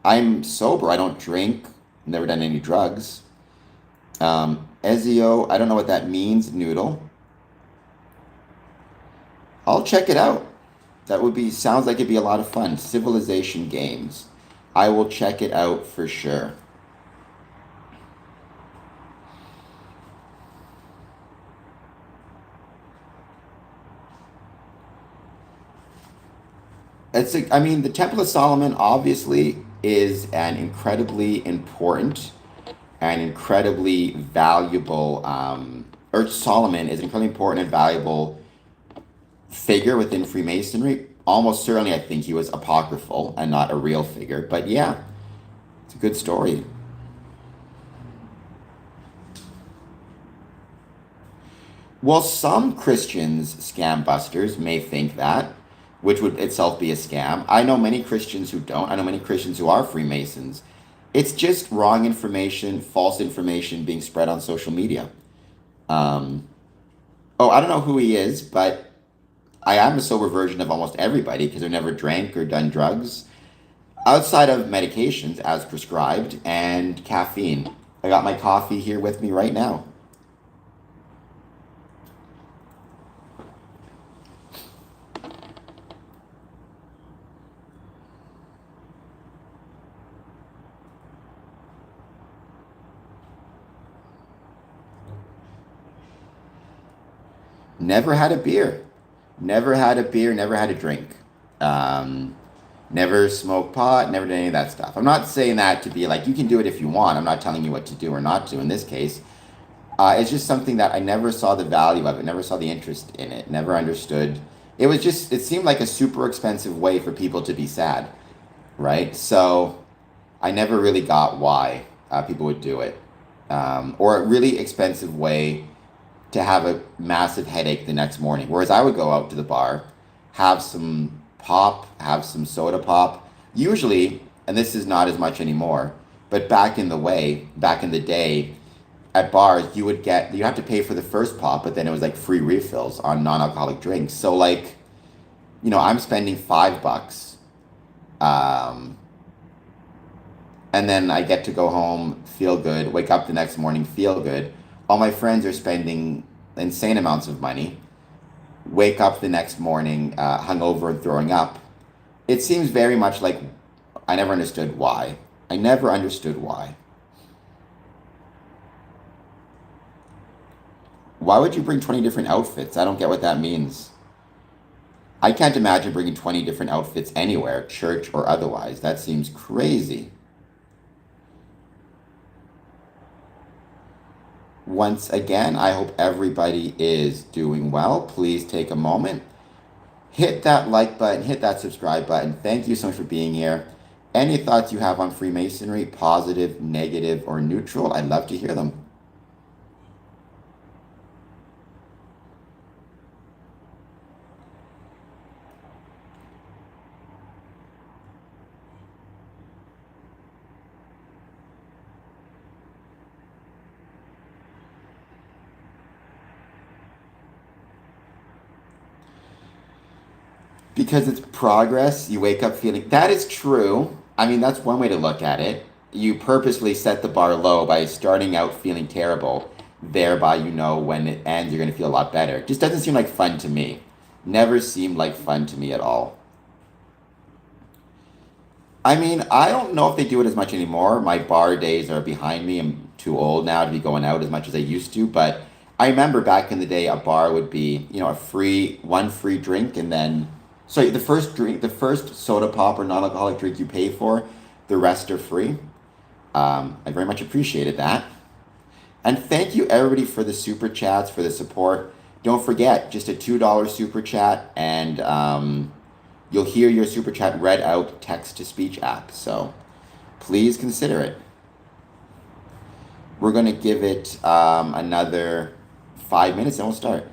I'm sober. I don't drink. Never done any drugs. Ezio, I don't know what that means, Noodle. I'll check it out. Sounds like it'd be a lot of fun. Civilization games. I will check it out for sure. The Temple of Solomon obviously is an incredibly important and incredibly valuable, or Solomon is an incredibly important and valuable figure within Freemasonry. Almost certainly, I think he was apocryphal and not a real figure. But yeah, It's a good story. Well, some Christians, scam busters, may think that, which would itself be a scam. I know many Christians who don't. I know many Christians who are Freemasons. It's just wrong information, false information being spread on social media. Um, oh, I don't know who he is, but I am a sober version of almost everybody because I've never drank or done drugs outside of medications as prescribed and caffeine. I got my coffee here with me right now. Never had a beer. Never had a beer, never had a drink. Um, Never smoked pot, never did any of that stuff. I'm not saying that to be like, you can do it if you want. I'm not telling you what to do or not to in this case. It's just something that I never saw the value of it, never saw the interest in it, never understood. It was just, it seemed like a super expensive way for people to be sad, right? So I never really got why people would do it. Or a really expensive way to have a massive headache the next morning. Whereas I would go out to the bar, have some pop, have some soda pop. Usually, and this is not as much anymore, but back in the day, at bars, you have to pay for the first pop, but then it was like free refills on non-alcoholic drinks. So like, I'm spending $5, um, and then I get to go home, feel good, wake up the next morning, feel good. All my friends are spending insane amounts of money, wake up the next morning hungover and throwing up. It seems very much like I never understood why. I never understood why. Why would you bring 20 different outfits? I don't get what that means. I can't imagine bringing 20 different outfits anywhere, church or otherwise. That seems crazy. Once again, I hope everybody is doing well. Please take a moment, hit that like button, hit that subscribe button. Thank you so much for being here. Any thoughts you have on Freemasonry, positive, negative, or neutral, I'd love to hear them. Because it's progress, you wake up feeling that is true. I mean, that's one way to look at it. You purposely set the bar low by starting out feeling terrible. Thereby, when it ends, you're going to feel a lot better. It just doesn't seem like fun to me. Never seemed like fun to me at all. I mean, I don't know if they do it as much anymore. My bar days are behind me. I'm too old now to be going out as much as I used to. But I remember back in the day, a bar would be, one free drink, and then, sorry, the first soda pop or non-alcoholic drink you pay for, the rest are free. I very much appreciated that. And thank you everybody for the super chats, for the support. Don't forget, just a $2 super chat, and you'll hear your super chat read out text-to-speech app. So please consider it. We're going to give it another 5 minutes and we'll start.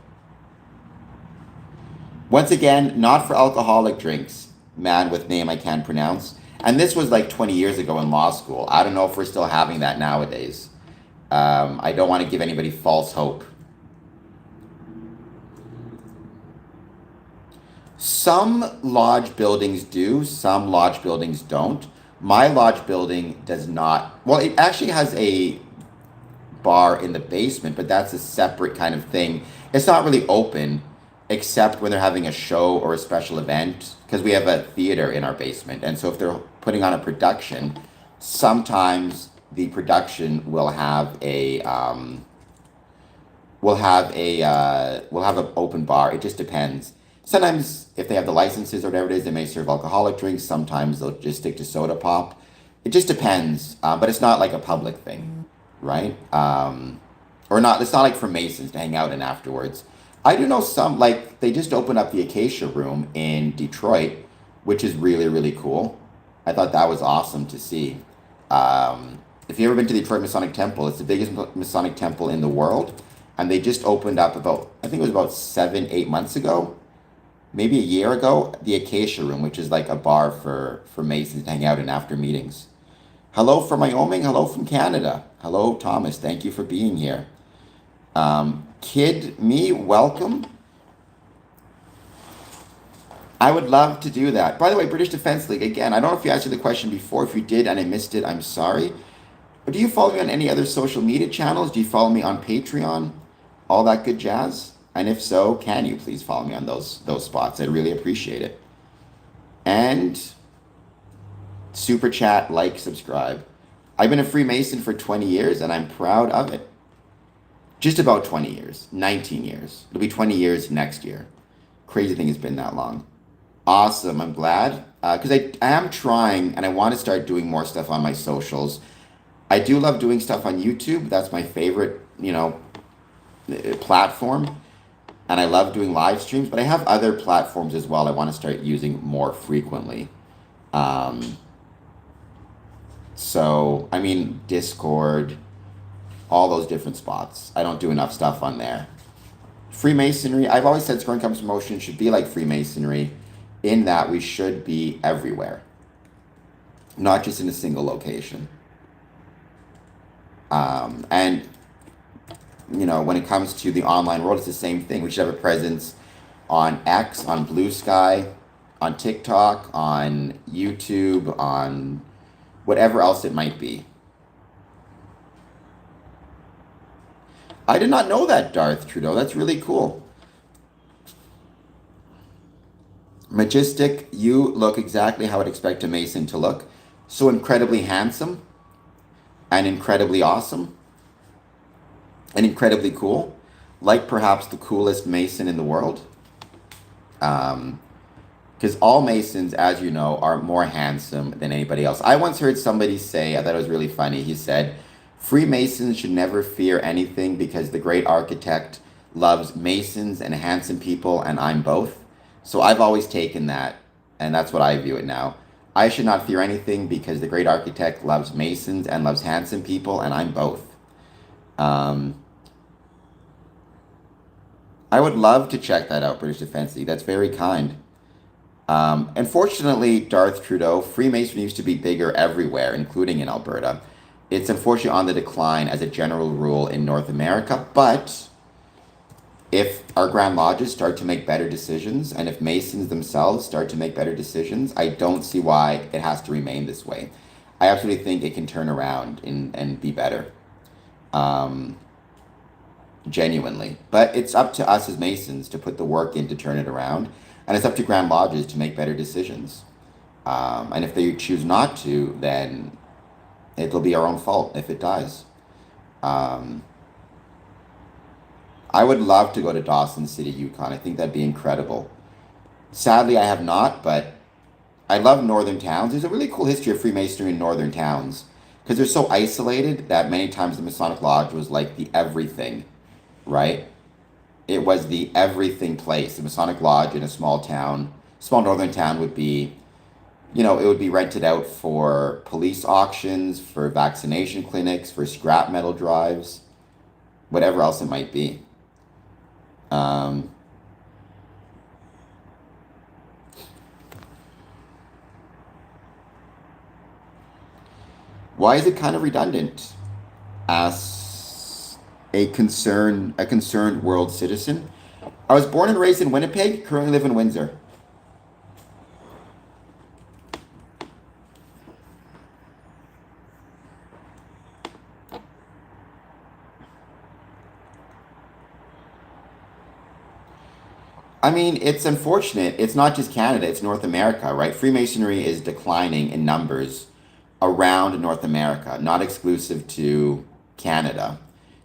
Once again, not for alcoholic drinks, man with name I can't pronounce. And this was like 20 years ago in law school. I don't know if we're still having that nowadays. I don't want to give anybody false hope. Some lodge buildings do, some lodge buildings don't. My lodge building does not. Well, it actually has a bar in the basement, but that's a separate kind of thing. It's not really open, except when they're having a show or a special event, because we have a theater in our basement. And so if they're putting on a production, sometimes the production will have an open bar. It just depends. Sometimes if they have the licenses or whatever it is, they may serve alcoholic drinks. Sometimes they'll just stick to soda pop. It just depends. But it's not like a public thing, right? Or not. It's not like for Masons to hang out in afterwards. I do know some, like, they just opened up the Acacia Room in Detroit, which is really, really cool. I thought that was awesome to see. If you've ever been to the Detroit Masonic Temple, it's the biggest Masonic temple in the world. And they just opened up about, I think it was about 7, 8 months ago, maybe a year ago, the Acacia Room, which is like a bar for Masons to hang out in after meetings. Hello from Wyoming. Hello from Canada. Hello, Thomas. Thank you for being here. Kid Me, welcome. I would love to do that. By the way, British Defense League, again, I don't know if you answered the question before. If you did and I missed it, I'm sorry. But do you follow me on any other social media channels? Do you follow me on Patreon? All that good jazz? And if so, can you please follow me on those spots? I'd really appreciate it. And super chat, like, subscribe. I've been a Freemason for 20 years and I'm proud of it. Just about 20 years, 19 years. It'll be 20 years next year. Crazy thing it's been that long. Awesome, I'm glad. Because I am trying and I want to start doing more stuff on my socials. I do love doing stuff on YouTube. That's my favorite, platform. And I love doing live streams, but I have other platforms as well I want to start using more frequently. Discord, all those different spots. I don't do enough stuff on there. Freemasonry, I've always said Scoring Comes Promotion should be like Freemasonry in that we should be everywhere, not just in a single location. When it comes to the online world, it's the same thing. We should have a presence on X, on Blue Sky, on TikTok, on YouTube, on whatever else it might be. I did not know that, Darth Trudeau. That's really cool. Majestic, you look exactly how I'd expect a Mason to look. So incredibly handsome and incredibly awesome and incredibly cool. Like perhaps the coolest Mason in the world. Because all Masons, as you know, are more handsome than anybody else. I once heard somebody say, I thought it was really funny, he said, Freemasons should never fear anything because the great architect loves Masons and handsome people, and I'm both. So I've always taken that, and that's what I view it now. I should not fear anything because the great architect loves Masons and loves handsome people, and I'm both. I would love to check that out, British Defense League. That's very kind. Unfortunately, Darth Trudeau, Freemasonry used to be bigger everywhere, including in Alberta. It's unfortunately on the decline as a general rule in North America, but if our Grand Lodges start to make better decisions, and if Masons themselves start to make better decisions, I don't see why it has to remain this way. I absolutely think it can turn around and be better. Genuinely. But it's up to us as Masons to put the work in to turn it around, and it's up to Grand Lodges to make better decisions. And if they choose not to, then it'll be our own fault if it dies. I would love to go to Dawson City, Yukon. I think that'd be incredible. Sadly, I have not, but I love northern towns. There's a really cool history of Freemasonry in northern towns because they're so isolated that many times the Masonic Lodge was like the everything, right? It was the everything place. The Masonic Lodge in a small town, small northern town would be, it would be rented out for police auctions, for vaccination clinics, for scrap metal drives, whatever else it might be. Why is it kind of redundant? As a concerned world citizen. I was born and raised in Winnipeg, currently live in Windsor. It's unfortunate. It's not just Canada, it's North America, right? Freemasonry is declining in numbers around North America, not exclusive to Canada.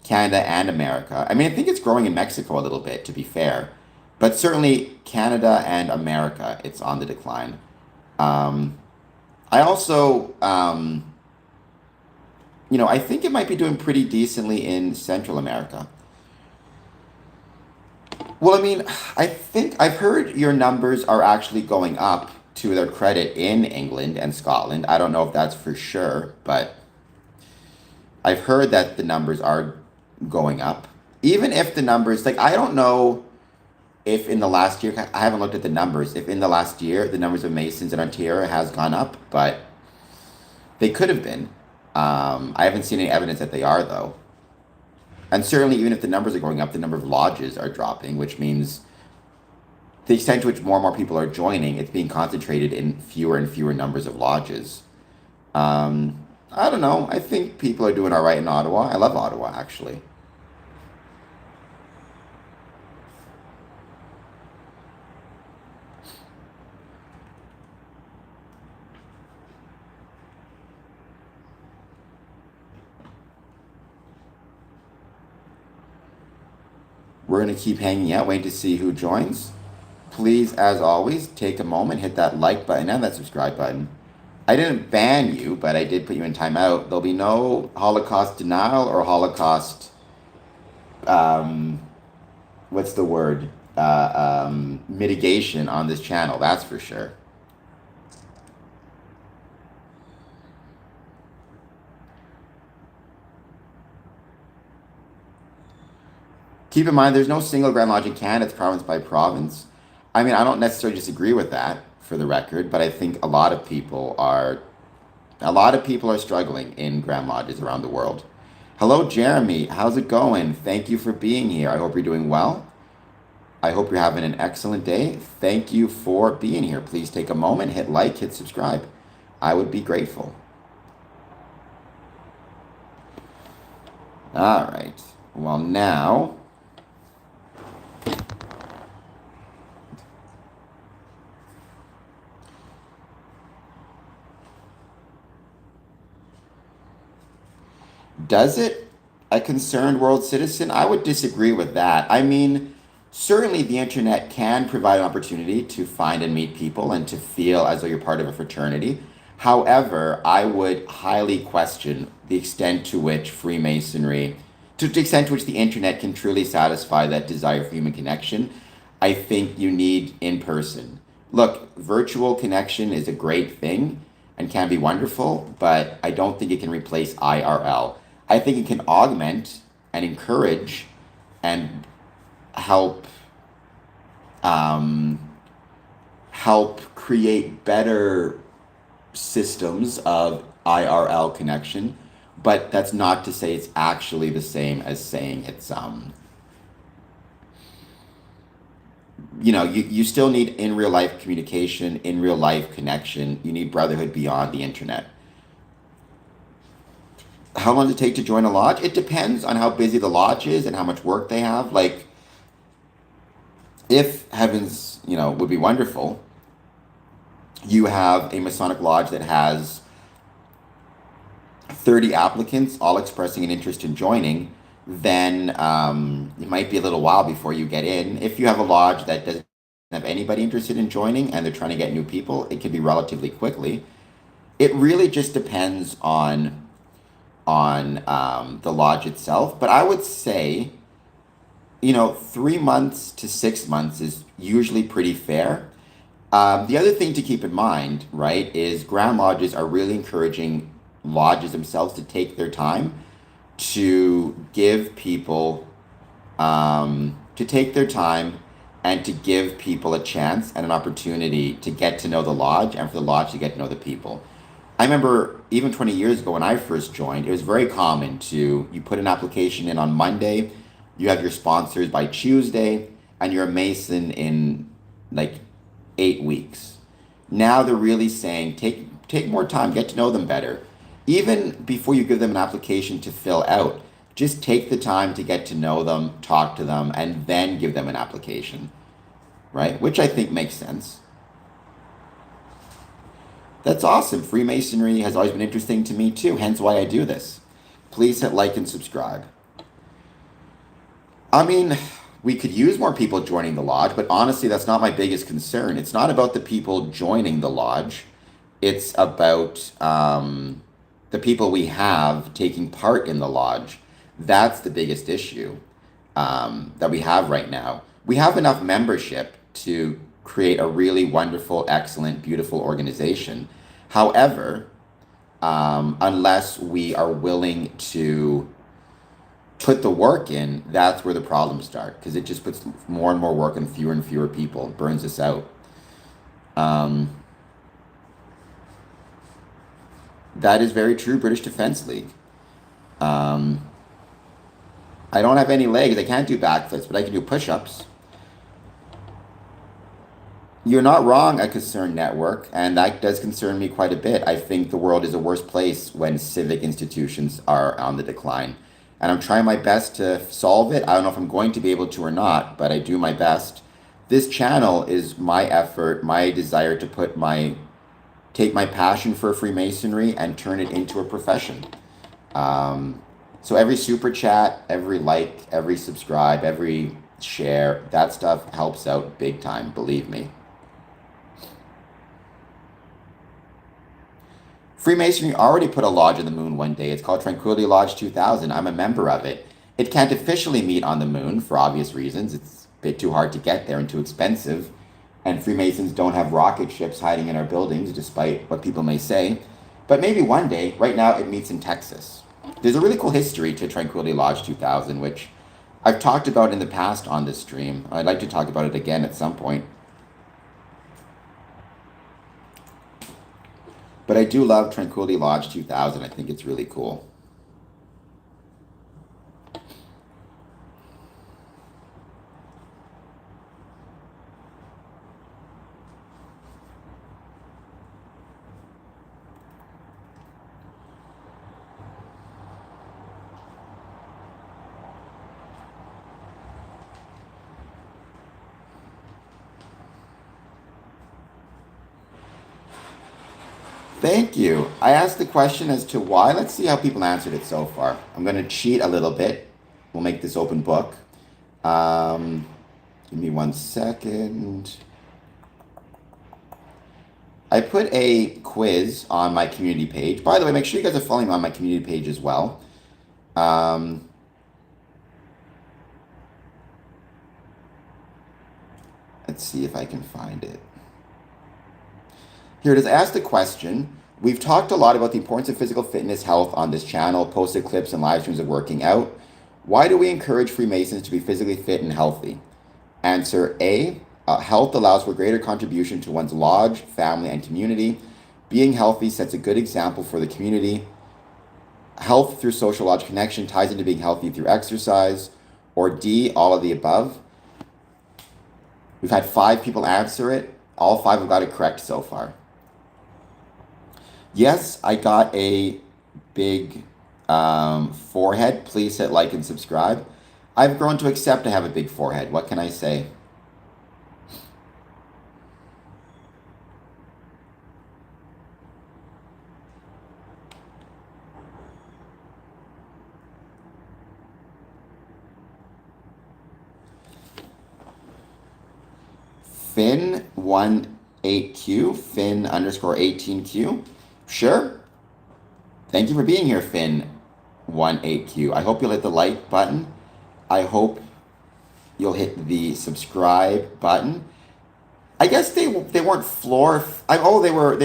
Canada and America. I think it's growing in Mexico a little bit, to be fair. But certainly Canada and America, it's on the decline. I also, I think it might be doing pretty decently in Central America. Well, I think I've heard your numbers are actually going up to their credit in England and Scotland. I don't know if that's for sure, but I've heard that the numbers are going up. Even if the numbers, like, I don't know if in the last year, I haven't looked at the numbers, if in the last year the numbers of Masons in Ontario has gone up, but they could have been. I haven't seen any evidence that they are, though. And certainly, even if the numbers are going up, the number of lodges are dropping, which means the extent to which more and more people are joining, it's being concentrated in fewer and fewer numbers of lodges. I don't know. I think people are doing all right in Ottawa. I love Ottawa, actually. We're going to keep hanging out, waiting to see who joins. Please, as always, take a moment, hit that like button and that subscribe button. I didn't ban you, but I did put you in timeout. There'll be no Holocaust denial or Holocaust, what's the word? Mitigation on this channel, that's for sure. Keep in mind, there's no single Grand Lodge in Canada. It's province by province. I mean, I don't necessarily disagree with that, for the record, but I think a lot of people are struggling in Grand Lodges around the world. Hello, Jeremy. How's it going? Thank you for being here. I hope you're doing well. I hope you're having an excellent day. Thank you for being here. Please take a moment, hit like, hit subscribe. I would be grateful. All right. Well, now, does it a concerned world citizen? I would disagree with that. I mean, certainly the internet can provide an opportunity to find and meet people and to feel as though you're part of a fraternity. However, I would highly question the extent to which Freemasonry, to the extent to which the internet can truly satisfy that desire for human connection. I think you need in person. Look, virtual connection is a great thing and can be wonderful, but I don't think it can replace IRL. I think it can augment and encourage and help help create better systems of IRL connection, but that's not to say it's actually the same as saying it's you still need in real life communication, in real life connection. You need brotherhood beyond the internet. How long does it take to join a lodge? It depends on how busy the lodge is and how much work they have. Like, if heavens, would be wonderful, you have a Masonic lodge that has 30 applicants all expressing an interest in joining, then it might be a little while before you get in. If you have a lodge that doesn't have anybody interested in joining and they're trying to get new people, it can be relatively quickly. It really just depends on the lodge itself. But I would say, 3 months to 6 months is usually pretty fair. The other thing to keep in mind, right, is Grand Lodges are really encouraging lodges themselves to take their time to give people, to take their time and to give people a chance and an opportunity to get to know the lodge and for the lodge to get to know the people. I remember even 20 years ago when I first joined, it was very common you put an application in on Monday, you have your sponsors by Tuesday, and you're a Mason in like 8 weeks. Now they're really saying, take more time, get to know them better. Even before you give them an application to fill out, just take the time to get to know them, talk to them, and then give them an application, right? Which I think makes sense. That's awesome. Freemasonry has always been interesting to me too, hence why I do this. Please hit like and subscribe. I mean, we could use more people joining the lodge, but honestly, that's not my biggest concern. It's not about the people joining the lodge. It's about the people we have taking part in the lodge. That's the biggest issue that we have right now. We have enough membership to create a really wonderful, excellent, beautiful organization. However, unless we are willing to put the work in, that's where the problems start, because it just puts more and more work on fewer and fewer people, burns us out. That is very true, British Defense League. I don't have any legs. I can't do backflips, but I can do push-ups. You're not wrong, a concerned network, and that does concern me quite a bit. I think the world is a worse place when civic institutions are on the decline. And I'm trying my best to solve it. I don't know if I'm going to be able to or not, but I do my best. This channel is my effort, my desire to take my passion for Freemasonry and turn it into a profession. So every super chat, every like, every subscribe, every share, that stuff helps out big time, believe me. Freemasonry already put a lodge on the moon one day. It's called Tranquility Lodge 2000. I'm a member of it. It can't officially meet on the moon for obvious reasons. It's a bit too hard to get there and too expensive. And Freemasons don't have rocket ships hiding in our buildings, despite what people may say. But maybe one day. Right now, it meets in Texas. There's a really cool history to Tranquility Lodge 2000, which I've talked about in the past on this stream. I'd like to talk about it again at some point. But I do love Tranquility Lodge 2000. I think it's really cool. Thank you. I asked the question as to why. Let's see how people answered it so far. I'm going to cheat a little bit. We'll make this open book. Give me 1 second. I put a quiz on my community page. By the way, make sure you guys are following me on my community page as well. Let's see if I can find it. Here it is. I asked the question. We've talked a lot about the importance of physical fitness, health on this channel, posted clips and live streams of working out. Why do we encourage Freemasons to be physically fit and healthy? Answer A, health allows for greater contribution to one's lodge, family, and community. Being healthy sets a good example for the community. Health through social lodge connection ties into being healthy through exercise. Or D, all of the above. We've had 5 people answer it. All 5 have got it correct so far. Yes, I got a big forehead. Please hit like and subscribe. I've grown to accept I have a big forehead. What can I say? Finn18Q, Finn_18Q. Sure. Thank you for being here, Finn18Q. I hope you'll hit the like button. I hope you'll hit the subscribe button. I guess they weren't they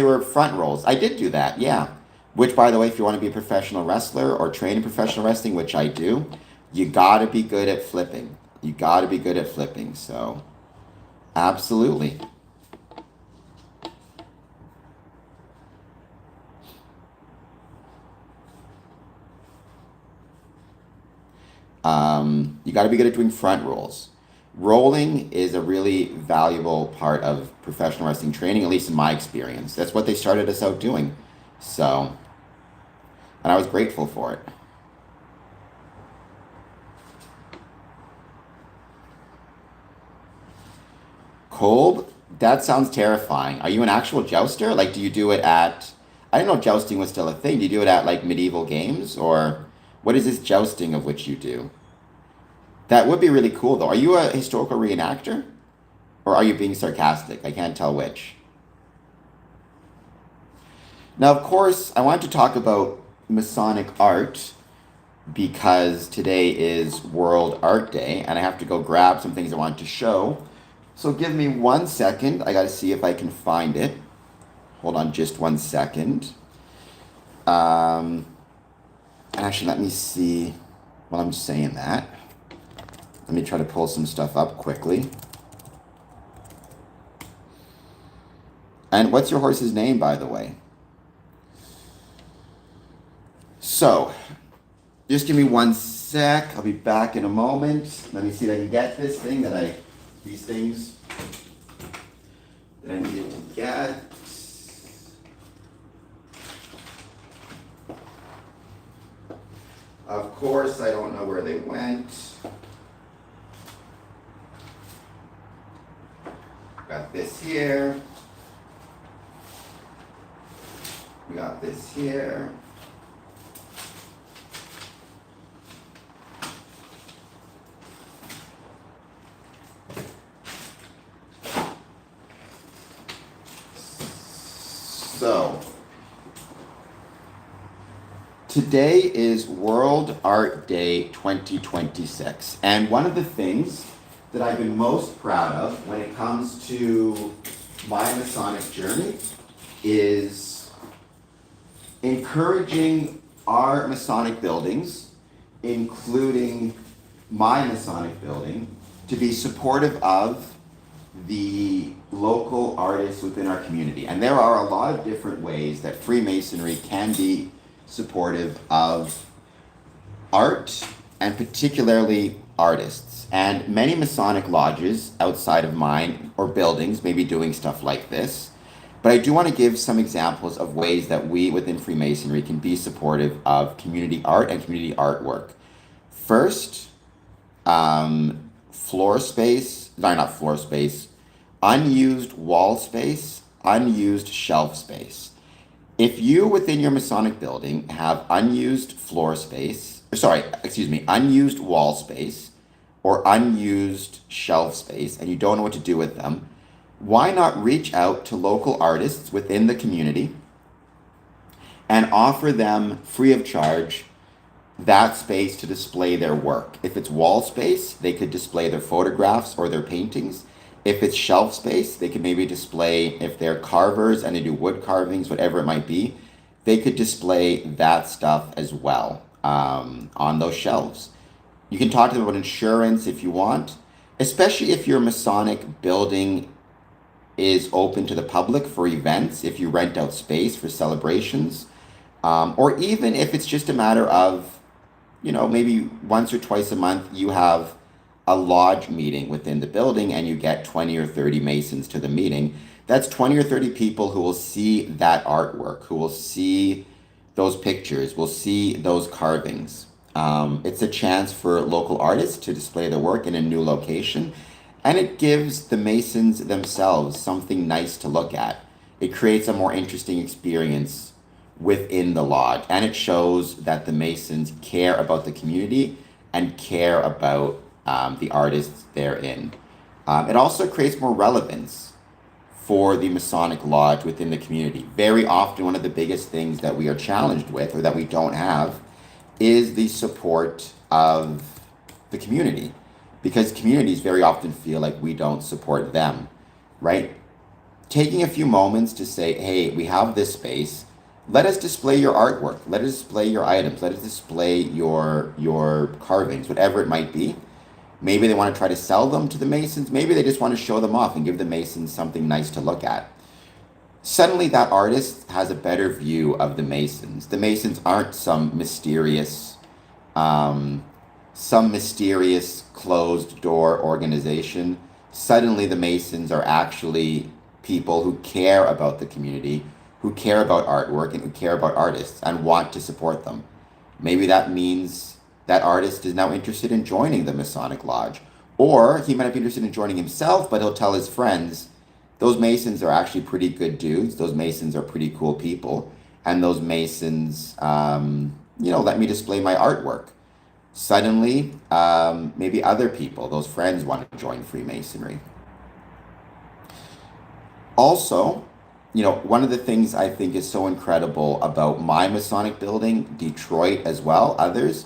were front rolls. I did do that, yeah. Which, by the way, if you want to be a professional wrestler or train in professional wrestling, which I do, you gotta be good at flipping. You gotta be good at flipping. So, absolutely. You got to be good at doing front rolls. Rolling is a really valuable part of professional wrestling training, at least in my experience. That's what they started us out doing. So, and I was grateful for it. Kolb, that sounds terrifying. Are you an actual jouster? Like, do you do it at... I didn't know jousting was still a thing. Do you do it at, like, medieval games? Or what is this jousting of which you do? That would be really cool, though. Are you a historical reenactor? Or are you being sarcastic? I can't tell which. Now, of course, I want to talk about Masonic art because today is World Art Day, and I have to go grab some things I want to show. So give me 1 second. I got to see if I can find it. Hold on just 1 second. Actually, let me see. While I'm saying that, let me try to pull some stuff up quickly. And what's your horse's name, by the way? So, just give me 1 sec. I'll be back in a moment. Let me see if I can get this thing these things that I needed to get. Of course, I don't know where they went. Got this here. We got this here. So, today is World Art Day 2026, and one of the things that I've been most proud of when it comes to my Masonic journey is encouraging our Masonic buildings, including my Masonic building, to be supportive of the local artists within our community. And there are a lot of different ways that Freemasonry can be supportive of art, and particularly artists. And many Masonic lodges outside of mine or buildings may be doing stuff like this. But I do want to give some examples of ways that we within Freemasonry can be supportive of community art and community artwork. First, unused wall space, unused shelf space. If you within your Masonic building have unused unused wall space or unused shelf space and you don't know what to do with them, why not reach out to local artists within the community and offer them free of charge that space to display their work? If it's wall space, they could display their photographs or their paintings. If it's shelf space, they could maybe display, if they're carvers and they do wood carvings, whatever it might be, they could display that stuff as well on those shelves. You can talk to them about insurance if you want, especially if your Masonic building is open to the public for events, if you rent out space for celebrations, or even if it's just a matter of, maybe once or twice a month you have a lodge meeting within the building and you get 20 or 30 Masons to the meeting. That's 20 or 30 people who will see that artwork, who will see those pictures, will see those carvings. It's a chance for local artists to display their work in a new location, and it gives the Masons themselves something nice to look at. It creates a more interesting experience within the lodge, and it shows that the Masons care about the community and care about the artists therein. It also creates more relevance for the Masonic lodge within the community. Very often, one of the biggest things that we are challenged with, or that we don't have, is the support of the community, because communities very often feel like we don't support them, right? Taking a few moments to say, hey, we have this space, let us display your artwork, let us display your items, let us display your carvings, whatever it might be. Maybe they want to try to sell them to the Masons, maybe they just want to show them off and give the Masons something nice to look at. Suddenly that artist has a better view of the Masons. The Masons aren't some mysterious closed door organization. Suddenly the Masons are actually people who care about the community, who care about artwork, and who care about artists and want to support them. Maybe that means that artist is now interested in joining the Masonic Lodge. Or he might not be interested in joining himself, but he'll tell his friends, those Masons are actually pretty good dudes, those Masons are pretty cool people, and those Masons, let me display my artwork. Suddenly, maybe other people, those friends, want to join Freemasonry. Also, one of the things I think is so incredible about my Masonic building, Detroit as well, others,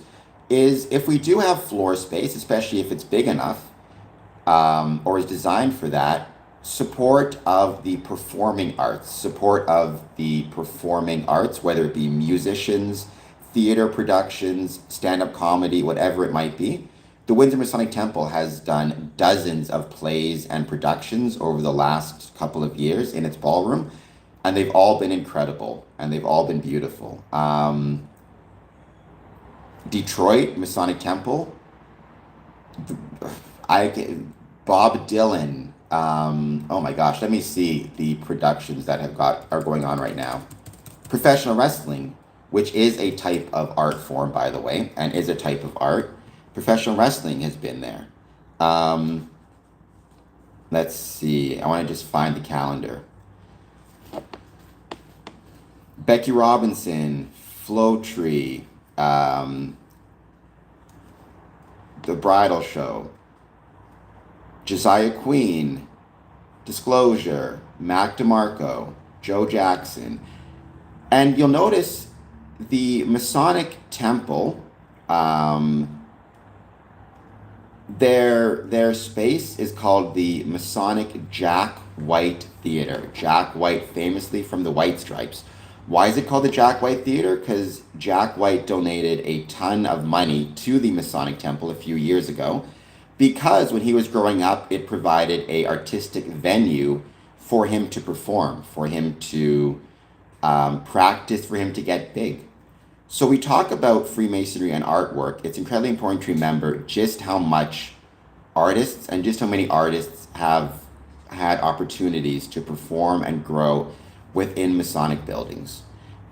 is if we do have floor space, especially if it's big enough, or is designed for that, support of the performing arts, whether it be musicians, theater productions, stand-up comedy, whatever it might be. The Windsor Masonic Temple has done dozens of plays and productions over the last couple of years in its ballroom, and they've all been incredible and they've all been beautiful. Detroit Masonic Temple, Bob Dylan. Oh my gosh, let me see the productions that are going on right now. Professional wrestling, which is a type of art form, by the way, and is a type of art. Professional wrestling has been there. Let's see. I want to just find the calendar. Becky Robinson, Flow Tree, The Bridal Show, Josiah Queen, Disclosure, Mac DeMarco, Joe Jackson. And you'll notice the Masonic Temple, their space is called the Masonic Jack White Theater. Jack White, famously from the White Stripes. Why is it called the Jack White Theater? Because Jack White donated a ton of money to the Masonic Temple a few years ago, because when he was growing up, it provided a artistic venue for him to perform, for him to practice, for him to get big. So we talk about Freemasonry and artwork. It's incredibly important to remember just how much artists and just how many artists have had opportunities to perform and grow within Masonic buildings.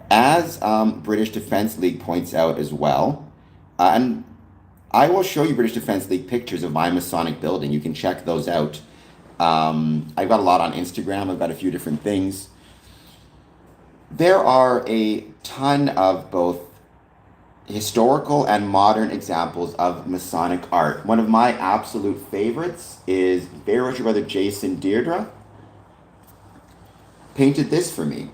As British Defence League points out as well, and I will show you British Defence League pictures of my Masonic building. You can check those out. I've got a lot on Instagram. I've got a few different things. There are a ton of both historical and modern examples of Masonic art. One of my absolute favorites is Very Brother Jason Deirdre painted this for me.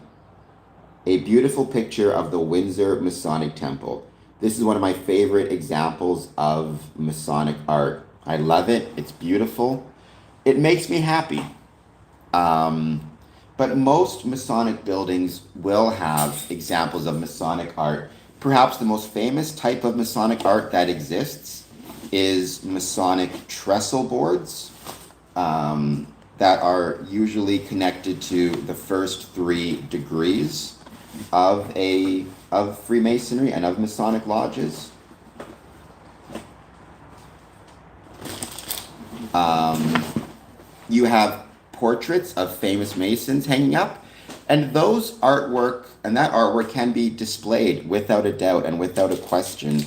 A beautiful picture of the Windsor Masonic Temple. This is one of my favorite examples of Masonic art. I love it. It's beautiful. It makes me happy. But most Masonic buildings will have examples of Masonic art. Perhaps the most famous type of Masonic art that exists is Masonic trestle boards that are usually connected to the first 3 degrees of Freemasonry and of Masonic lodges. You have portraits of famous Masons hanging up, and that artwork can be displayed without a doubt and without a question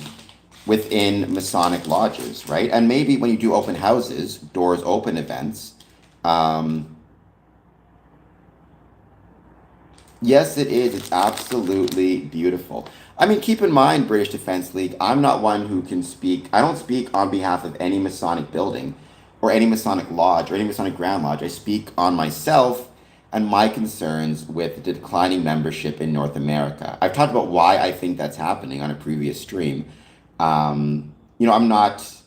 within Masonic lodges, right? And maybe when you do open houses, doors open events, yes, it is. It's absolutely beautiful. I mean, keep in mind, British Defence League, I'm not one who can speak. I don't speak on behalf of any Masonic building or any Masonic lodge or any Masonic Grand Lodge. I speak on myself and my concerns with the declining membership in North America. I've talked about why I think that's happening on a previous stream. I'm not,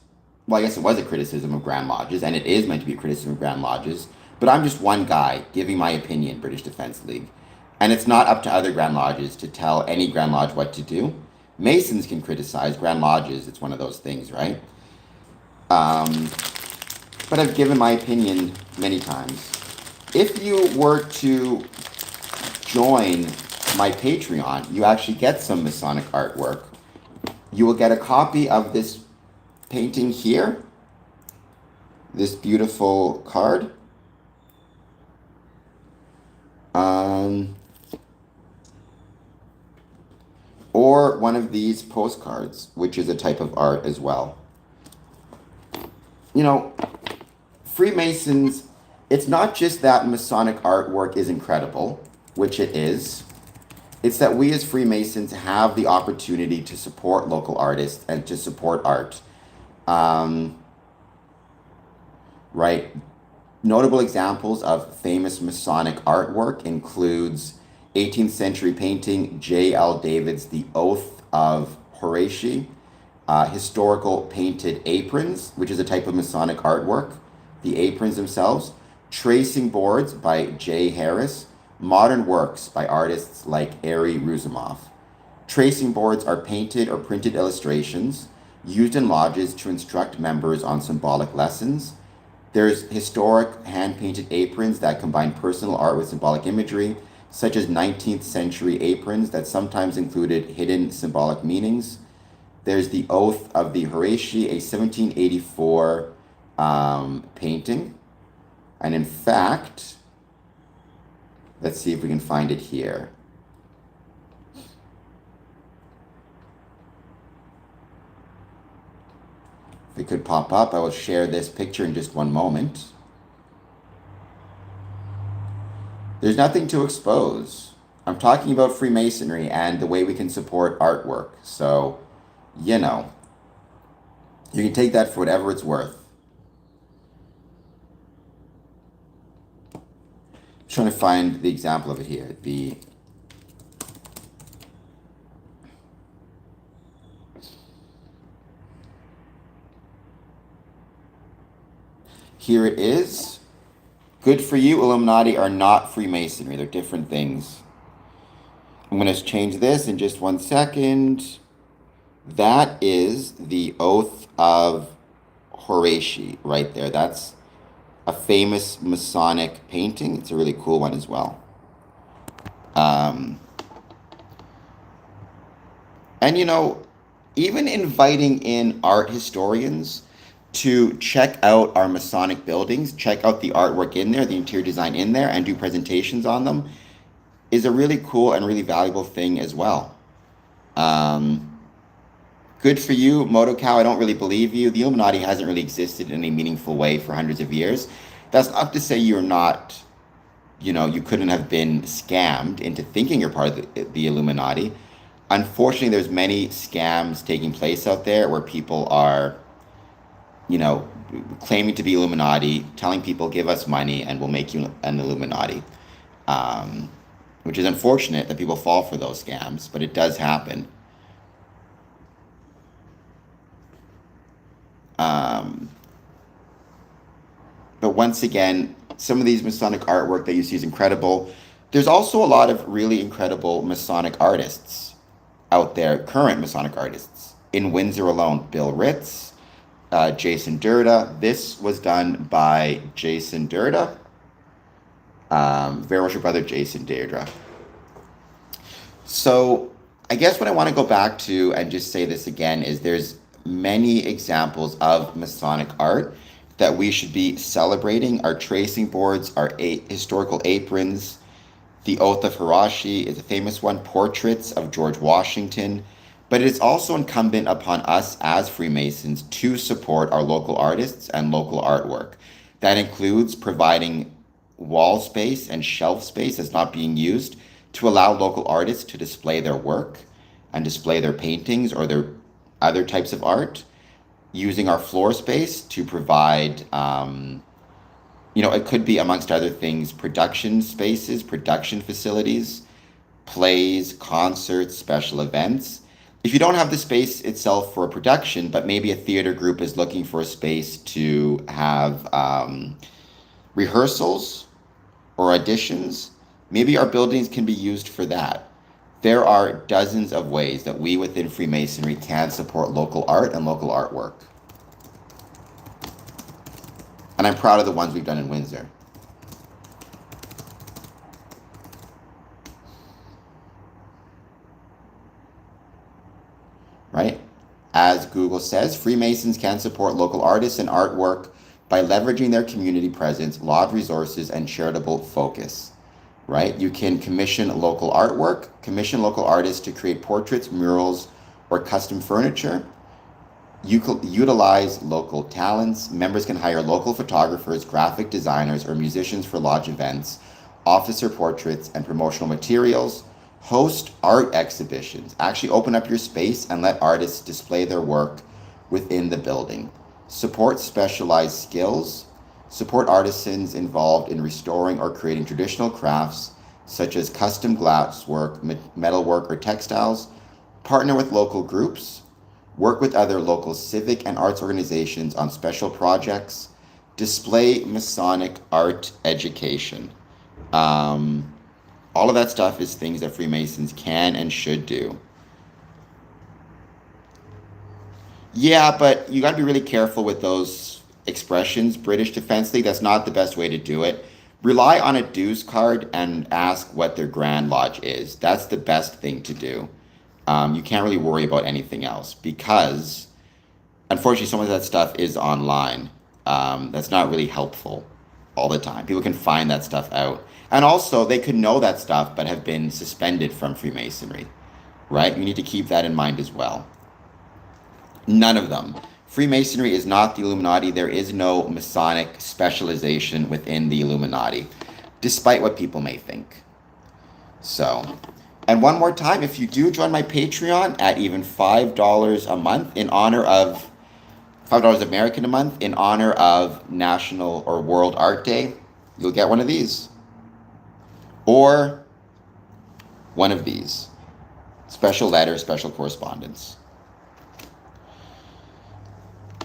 well, I guess it was a criticism of Grand Lodges, and it is meant to be a criticism of Grand Lodges, but I'm just one guy giving my opinion, British Defence League. And it's not up to other Grand Lodges to tell any Grand Lodge what to do. Masons can criticize. Grand Lodges, it's one of those things, right? But I've given my opinion many times. If you were to join my Patreon, you actually get some Masonic artwork. You will get a copy of this painting here, this beautiful card. Or one of these postcards, which is a type of art as well. Freemasons, it's not just that Masonic artwork is incredible, which it is. It's that we as Freemasons have the opportunity to support local artists and to support art. Right? Notable examples of famous Masonic artwork includes 18th century painting J.L. David's The Oath of Horatii, historical painted aprons, which is a type of Masonic artwork the aprons themselves, tracing boards by J. Harris, modern works by artists like Ari Rusimov. Tracing boards are painted or printed illustrations used in lodges to instruct members on symbolic lessons. There's historic hand-painted aprons that combine personal art with symbolic imagery, such as 19th century aprons that sometimes included hidden symbolic meanings. There's the Oath of the Horatii, a 1784 painting. And in fact, let's see if we can find it here. If it could pop up, I will share this picture in just one moment. There's nothing to expose. I'm talking about Freemasonry and the way we can support artwork. So, you know, you can take that for whatever it's worth. I'm trying to find the example of it here. Here it is. Good for you, Illuminati are not Freemasonry. They're different things. I'm going to change this in just 1 second. That is the Oath of Horatii right there. That's a famous Masonic painting. It's a really cool one as well. And you know, even inviting in art historians to check out our Masonic buildings, check out the artwork in there, the interior design in there, and do presentations on them is a really cool and really valuable thing as well. Good for you, MotoCow. I don't really believe you. The Illuminati hasn't really existed in a meaningful way for hundreds of years. That's not to say you're not, you couldn't have been scammed into thinking you're part of the Illuminati. Unfortunately, there's many scams taking place out there where people are claiming to be Illuminati, telling people, give us money and we'll make you an Illuminati. Which is unfortunate that people fall for those scams, but it does happen. But once again, some of these Masonic artwork that you see is incredible. There's also a lot of really incredible Masonic artists out there, current Masonic artists. In Windsor alone, Bill Ritz, Jason Durda. This was done by Jason Durda, Very Worship Brother Jason Durda. So I guess what I want to go back to and just say this again is there's many examples of Masonic art that we should be celebrating. Our tracing boards, our historical aprons, the Oath of Horatii is a famous one, portraits of George Washington. But it is also incumbent upon us as Freemasons to support our local artists and local artwork. That includes providing wall space and shelf space that's not being used to allow local artists to display their work and display their paintings or their other types of art, using our floor space to provide, it could be, amongst other things, production spaces, production facilities, plays, concerts, special events. If you don't have the space itself for a production, but maybe a theater group is looking for a space to have rehearsals or auditions, maybe our buildings can be used for that. There are dozens of ways that we within Freemasonry can support local art and local artwork. And I'm proud of the ones we've done in Windsor. Right? As Google says, Freemasons can support local artists and artwork by leveraging their community presence, lodge resources, and charitable focus. Right? You can commission local artwork, commission local artists to create portraits, murals, or custom furniture. You can utilize local talents. Members can hire local photographers, graphic designers, or musicians for lodge events, officer portraits, and promotional materials. Host art exhibitions. Actually open up your space and let artists display their work within the building. Support specialized skills. Support artisans involved in restoring or creating traditional crafts such as custom glasswork, metalwork, or textiles. Partner with local groups. Work with other local civic and arts organizations on special projects. display Masonic art education. All of that stuff is things that Freemasons can and should do. Yeah, but you got to be really careful with those expressions. British Defense League, that's not the best way to do it. Rely on a dues card and ask what their Grand Lodge is. That's the best thing to do. You can't really worry about anything else because, unfortunately, some of that stuff is online. That's not really helpful all the time. People can find that stuff out. And also, they could know that stuff but have been suspended from Freemasonry, right? You need to keep that in mind as well. None of them. Freemasonry is not the Illuminati. There is no Masonic specialization within the Illuminati, despite what people may think. So, and one more time, if you do join my Patreon at even $5 a month in honor of $5 American a month in honor of National or World Art Day, you'll get one of these. Or one of these. Special letter, special correspondence.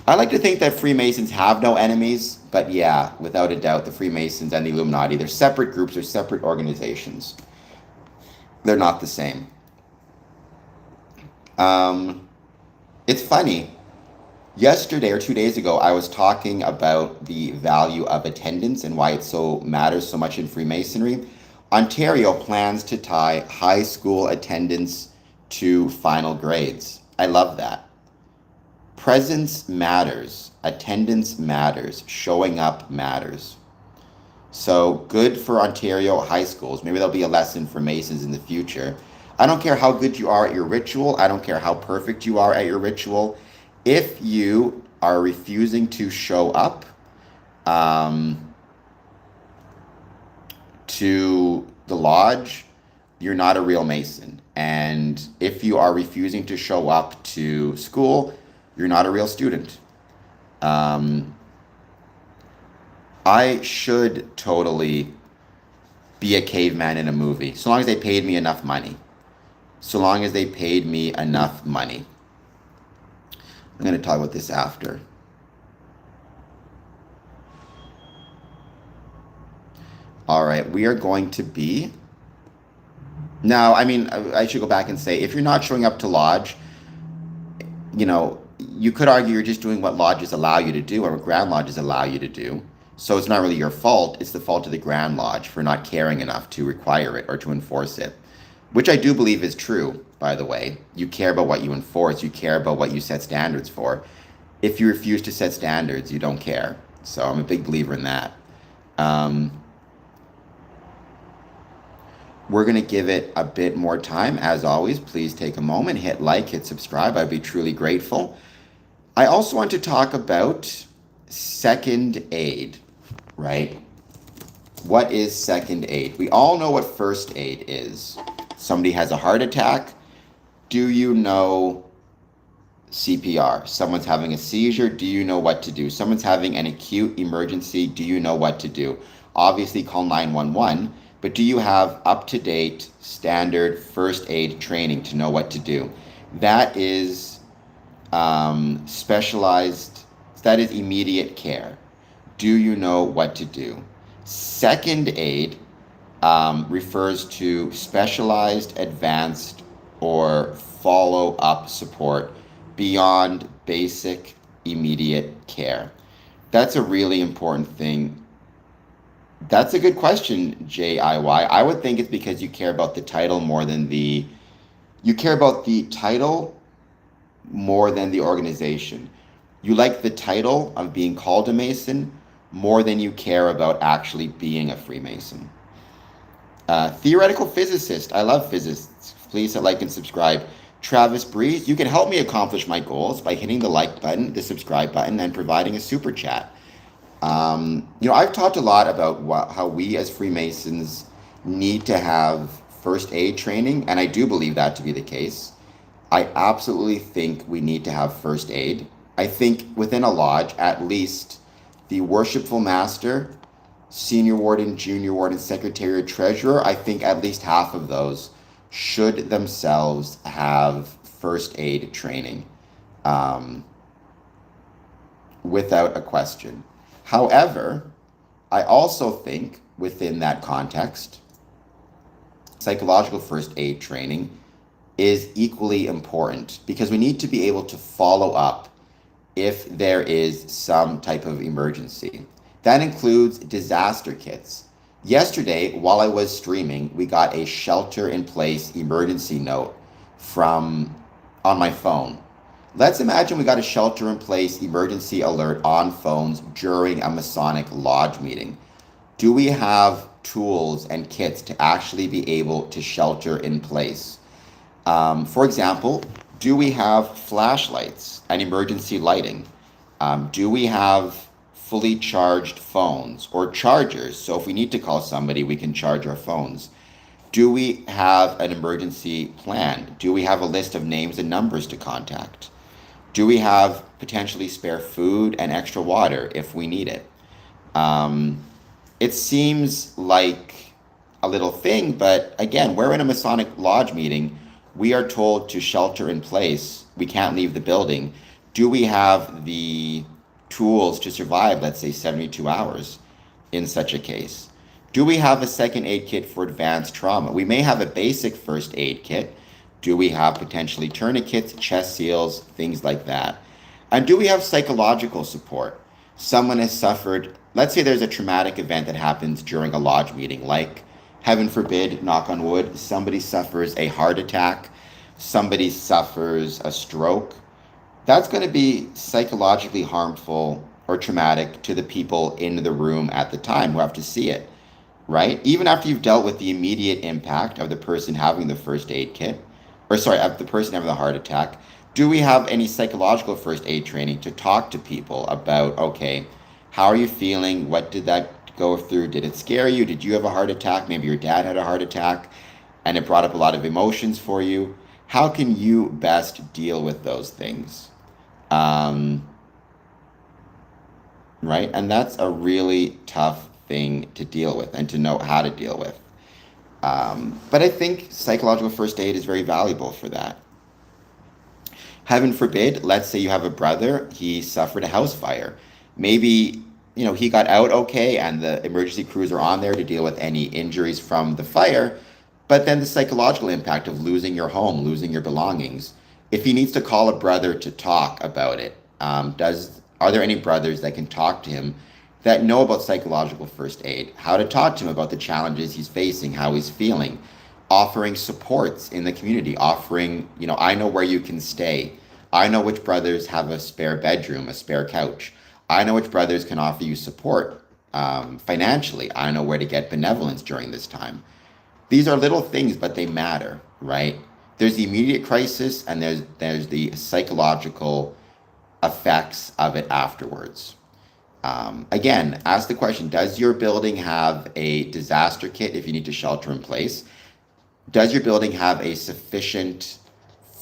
I like to think that Freemasons have no enemies, but yeah, without a doubt, the Freemasons and the Illuminati, they're separate groups, they're separate organizations. They're not the same. It's funny. Yesterday or 2 days ago, I was talking about the value of attendance and why it matters so much in Freemasonry. Ontario plans to tie high school attendance to final grades. I love that. Presence matters. Attendance matters. Showing up matters. So good for Ontario high schools. Maybe there'll be a lesson for Masons in the future. I don't care how good you are at your ritual. I don't care how perfect you are at your ritual. If you are refusing to show up to the lodge, you're not a real Mason. And if you are refusing to show up to school, you're not a real student. I should totally be a caveman in a movie, so long as they paid me enough money. So long as they paid me enough money. I'm going to talk about this after. All right, we are going to be... Now, I mean, I should go back and say, if you're not showing up to lodge, you know, you could argue you're just doing what lodges allow you to do or what Grand Lodges allow you to do. So it's not really your fault. It's the fault of the Grand Lodge for not caring enough to require it or to enforce it, which I do believe is true, by the way. You care about what you enforce. You care about what you set standards for. If you refuse to set standards, you don't care. So I'm a big believer in that. We're going to give it a bit more time. As always, please take a moment, hit like, hit subscribe. I'd be truly grateful. I also want to talk about second aid, right? What is second aid? We all know what first aid is. Somebody has a heart attack. Do you know CPR? Someone's having a seizure. Do you know what to do? Someone's having an acute emergency. Do you know what to do? Obviously, call 911. But do you have up-to-date standard first aid training to know what to do? That is specialized, that is immediate care. Do you know what to do? Second aid refers to specialized, advanced, or follow-up support beyond basic immediate care. That's a really important thing. That's a good question, JIY. I would think it's because you care about the title more than you care about the title more than the organization. You like the title of being called a Mason more than you care about actually being a Freemason. Theoretical physicist. I love physicists. Please hit like and subscribe. Travis Breeze, you can help me accomplish my goals by hitting the like button, the subscribe button, and providing a super chat. I've talked a lot about how we as Freemasons need to have first aid training, and I do believe that to be the case. I absolutely think we need to have first aid. I think within a lodge, at least the worshipful master, senior warden, junior warden, secretary, or treasurer, I think at least half of those should themselves have first aid training, without a question. However, I also think within that context, psychological first aid training is equally important because we need to be able to follow up if there is some type of emergency. That includes disaster kits. Yesterday, while I was streaming, we got a shelter in place emergency note from on my phone. Let's imagine we got a shelter in place emergency alert on phones during a Masonic Lodge meeting. Do we have tools and kits to actually be able to shelter in place? For example, do we have flashlights and emergency lighting? Do we have fully charged phones or chargers? So if we need to call somebody, we can charge our phones. Do we have an emergency plan? Do we have a list of names and numbers to contact? Do we have potentially spare food and extra water if we need it? It seems like a little thing, but again, we're in a Masonic Lodge meeting. We are told to shelter in place. We can't leave the building. Do we have the tools to survive, let's say, 72 hours in such a case? Do we have a second aid kit for advanced trauma? We may have a basic first aid kit. Do we have potentially tourniquets, chest seals, things like that? And do we have psychological support? Someone has suffered, let's say there's a traumatic event that happens during a lodge meeting, like, heaven forbid, knock on wood, somebody suffers a heart attack, somebody suffers a stroke. That's going to be psychologically harmful or traumatic to the people in the room at the time who have to see it, right? Even after you've dealt with the immediate impact of the person having the first aid kit, of the person having the heart attack, do we have any psychological first aid training to talk to people about, okay, how are you feeling? What did that go through? Did it scare you? Did you have a heart attack? Maybe your dad had a heart attack and it brought up a lot of emotions for you. How can you best deal with those things? Right? And that's a really tough thing to deal with and to know how to deal with. But I think psychological first aid is very valuable for that. Heaven forbid, let's say you have a brother, he suffered a house fire. Maybe, he got out okay and the emergency crews are on there to deal with any injuries from the fire, but then the psychological impact of losing your home, losing your belongings. If he needs to call a brother to talk about it, are there any brothers that can talk to him that know about psychological first aid, how to talk to him about the challenges he's facing, how he's feeling, offering supports in the community, offering, I know where you can stay. I know which brothers have a spare bedroom, a spare couch. I know which brothers can offer you support financially. I know where to get benevolence during this time. These are little things, but they matter, right? There's the immediate crisis and there's the psychological effects of it afterwards. Again, ask the question, does your building have a disaster kit if you need to shelter in place? Does your building have a sufficient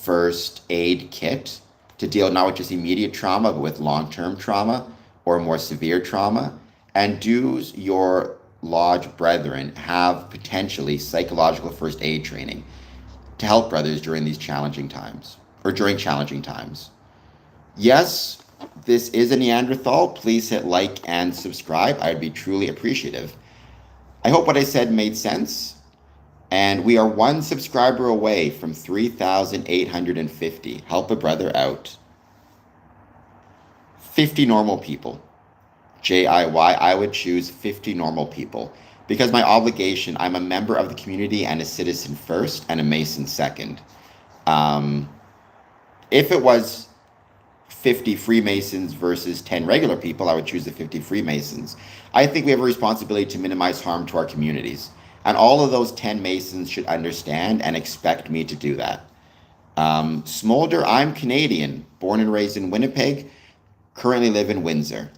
first aid kit to deal not with just immediate trauma, but with long-term trauma or more severe trauma? And do your lodge brethren have potentially psychological first aid training to help brothers during these challenging times or during challenging times? Yes, this is a Neanderthal. Please hit like and subscribe. I'd be truly appreciative. I hope what I said made sense. And we are one subscriber away from 3,850. Help a brother out. 50 normal people. JIY, I would choose 50 normal people. Because my obligation, I'm a member of the community and a citizen first and a Mason second. If it was 50 Freemasons versus 10 regular people, I would choose the 50 Freemasons. I think we have a responsibility to minimize harm to our communities. And all of those 10 Masons should understand and expect me to do that. Smolder, I'm Canadian, born and raised in Winnipeg, currently live in Windsor.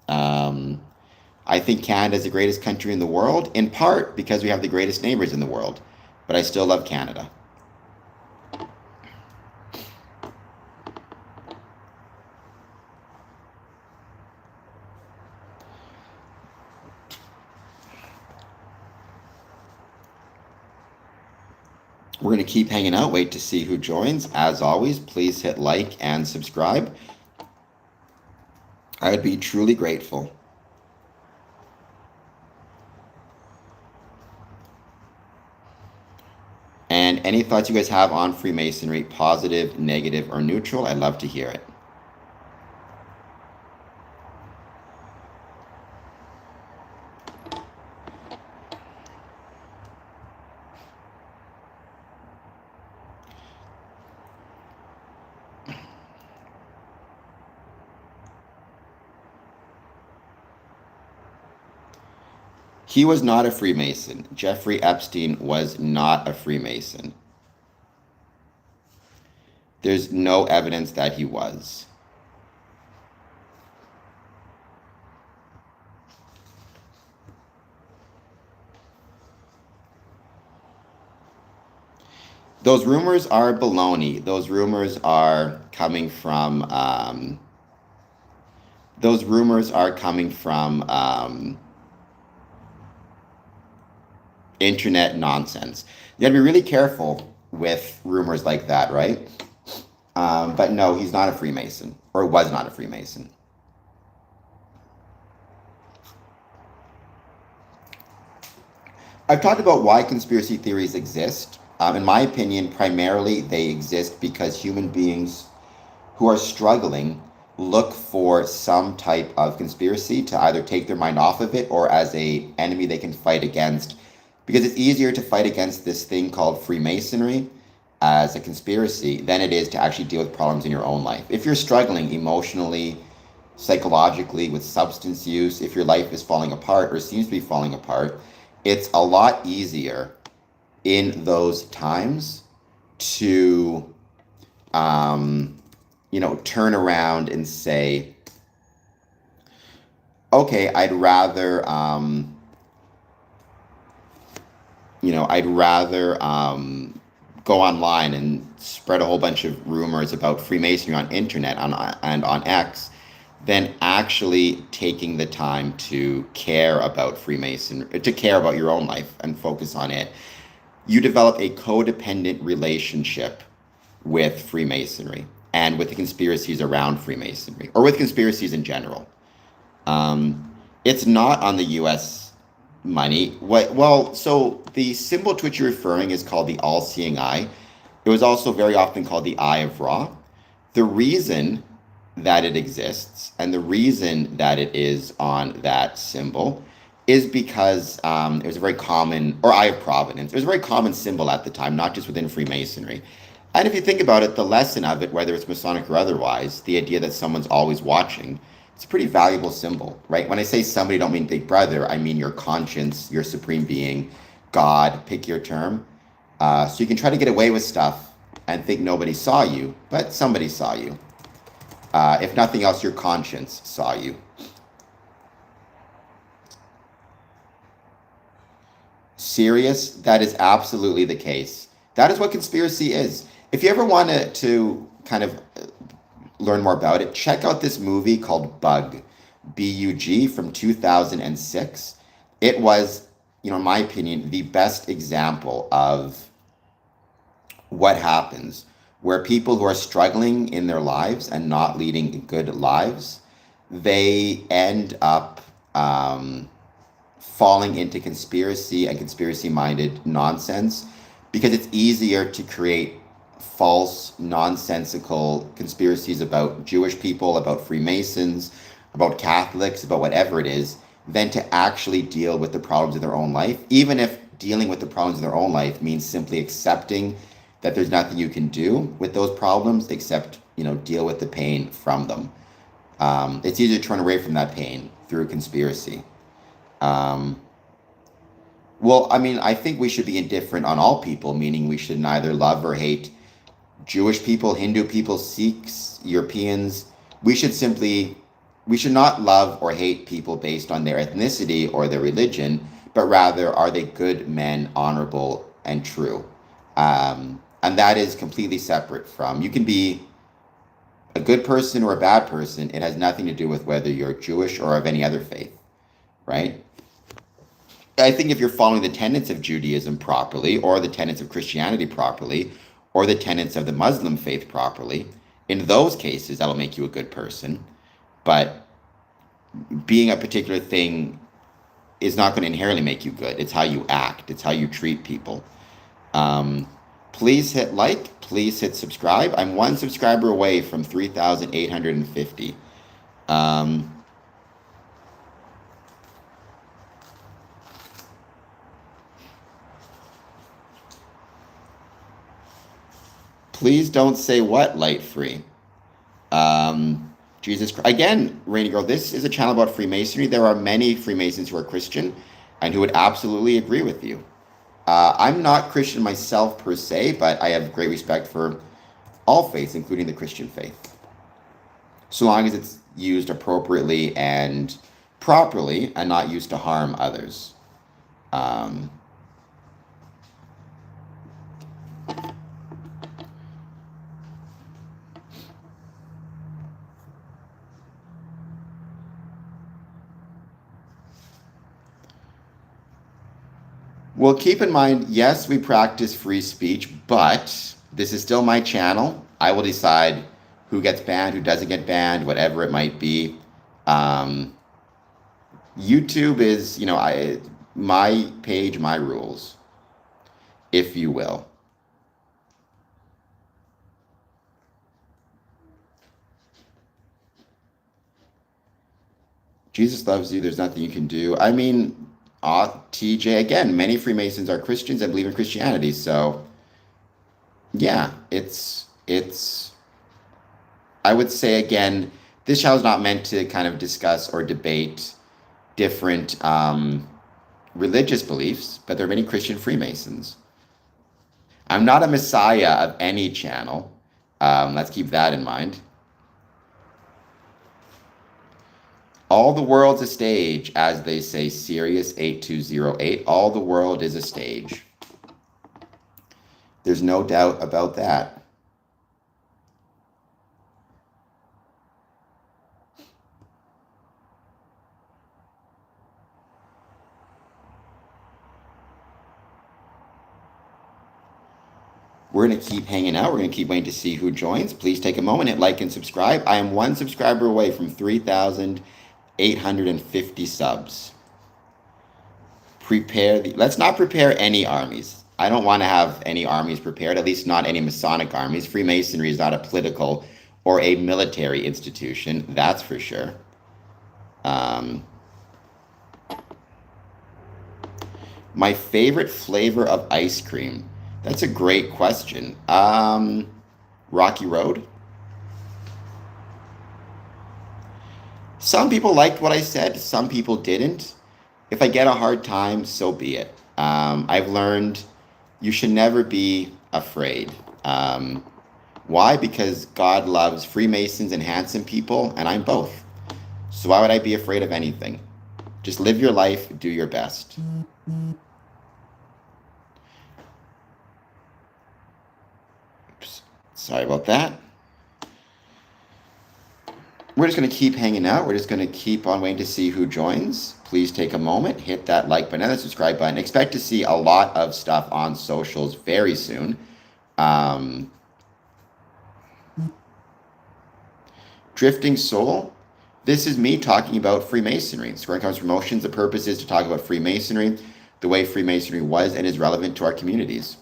I think Canada is the greatest country in the world, in part because we have the greatest neighbors in the world, but I still love Canada. We're going to keep hanging out, wait to see who joins. As always, please hit like and subscribe. I would be truly grateful. Any thoughts you guys have on Freemasonry, positive, negative, or neutral? I'd love to hear it. He was not a Freemason. Jeffrey Epstein was not a Freemason. There's no evidence that he was. Those rumors are baloney. Those rumors are coming from internet nonsense. You gotta be really careful with rumors like that, right? But no, he's not a Freemason, or was not a Freemason. I've talked about why conspiracy theories exist. In my opinion, primarily they exist because human beings who are struggling look for some type of conspiracy to either take their mind off of it or as a enemy they can fight against, because it's easier to fight against this thing called Freemasonry as a conspiracy than it is to actually deal with problems in your own life. If you're struggling emotionally, psychologically, with substance use, if your life is falling apart or seems to be falling apart, it's a lot easier in those times to turn around and say, okay, I'd rather go online and spread a whole bunch of rumors about Freemasonry on internet and on X than actually taking the time to care about Freemasonry, to care about your own life and focus on it. You develop a codependent relationship with Freemasonry and with the conspiracies around Freemasonry, or with conspiracies in general. It's not on the U.S. money. So the symbol to which you're referring is called the all-seeing eye. It was also very often called the Eye of Ra. The reason that it exists and the reason that it is on that symbol is because it was a very common, or Eye of Providence. It was a very common symbol at the time, not just within Freemasonry. And if you think about it, the lesson of it, whether it's Masonic or otherwise, the idea that someone's always watching, it's a pretty valuable symbol, right? When I say somebody, I don't mean Big Brother. I mean your conscience, your supreme being, God, pick your term. So you can try to get away with stuff and think nobody saw you, but somebody saw you. If nothing else, your conscience saw you. Serious? That is absolutely the case. That is what conspiracy is. If you ever wanted to kind of learn more about it, check out this movie called Bug, B-U-G, from 2006. It was, in my opinion, the best example of what happens where people who are struggling in their lives and not leading good lives, they end up falling into conspiracy and conspiracy-minded nonsense because it's easier to create false, nonsensical conspiracies about Jewish people, about Freemasons, about Catholics, about whatever it is, than to actually deal with the problems of their own life, even if dealing with the problems of their own life means simply accepting that there's nothing you can do with those problems except, deal with the pain from them. It's easier to turn away from that pain through conspiracy. I think we should be indifferent on all people, meaning we should neither love or hate Jewish people, Hindu people, Sikhs, Europeans. We should not love or hate people based on their ethnicity or their religion, but rather, are they good men, honorable, and true? And that is completely separate from, you can be a good person or a bad person. It has nothing to do with whether you're Jewish or of any other faith, right? I think if you're following the tenets of Judaism properly, or the tenets of Christianity properly, or the tenets of the Muslim faith properly, in those cases, that'll make you a good person. But being a particular thing is not going to inherently make you good. It's how you act. It's how you treat people. Please hit like, please hit subscribe. I'm one subscriber away from 3,850. Please don't say what light free. Jesus Christ. Again, Rainy Girl, this is a channel about Freemasonry. There are many Freemasons who are Christian and who would absolutely agree with you. I'm not Christian myself per se, but I have great respect for all faiths, including the Christian faith. So long as it's used appropriately and properly and not used to harm others. Well, keep in mind, yes, we practice free speech, but this is still my channel. I will decide who gets banned, who doesn't get banned, whatever it might be. YouTube is, my page, my rules, if you will. Jesus loves you. There's nothing you can do. I mean, TJ, again, many Freemasons are Christians and believe in Christianity. So, yeah, I would say, again, this channel is not meant to kind of discuss or debate different religious beliefs, but there are many Christian Freemasons. I'm not a messiah of any channel. Let's keep that in mind. All the world's a stage, as they say, Sirius 8208. All the world is a stage. There's no doubt about that. We're going to keep hanging out. We're going to keep waiting to see who joins. Please take a moment, hit like and subscribe. I am one subscriber away from 3,850 subs. Let's not prepare any armies. I don't want to have any armies prepared, at least not any Masonic armies. Freemasonry is not a political or a military institution, that's for sure. My favorite flavor of ice cream. That's a great question. Rocky Road. Some people liked what I said, some people didn't. If I get a hard time, so be it. I've learned you should never be afraid. Why? Because God loves Freemasons and handsome people, and I'm both. So why would I be afraid of anything? Just live your life, do your best. Oops. Sorry about that. We're just going to keep hanging out. We're just going to keep on waiting to see who joins. Please take a moment, hit that like button and the subscribe button. Expect to see a lot of stuff on socials very soon. Drifting Soul. This is me talking about Freemasonry. Square Comes Promotions. The purpose is to talk about Freemasonry, the way Freemasonry was and is relevant to our communities.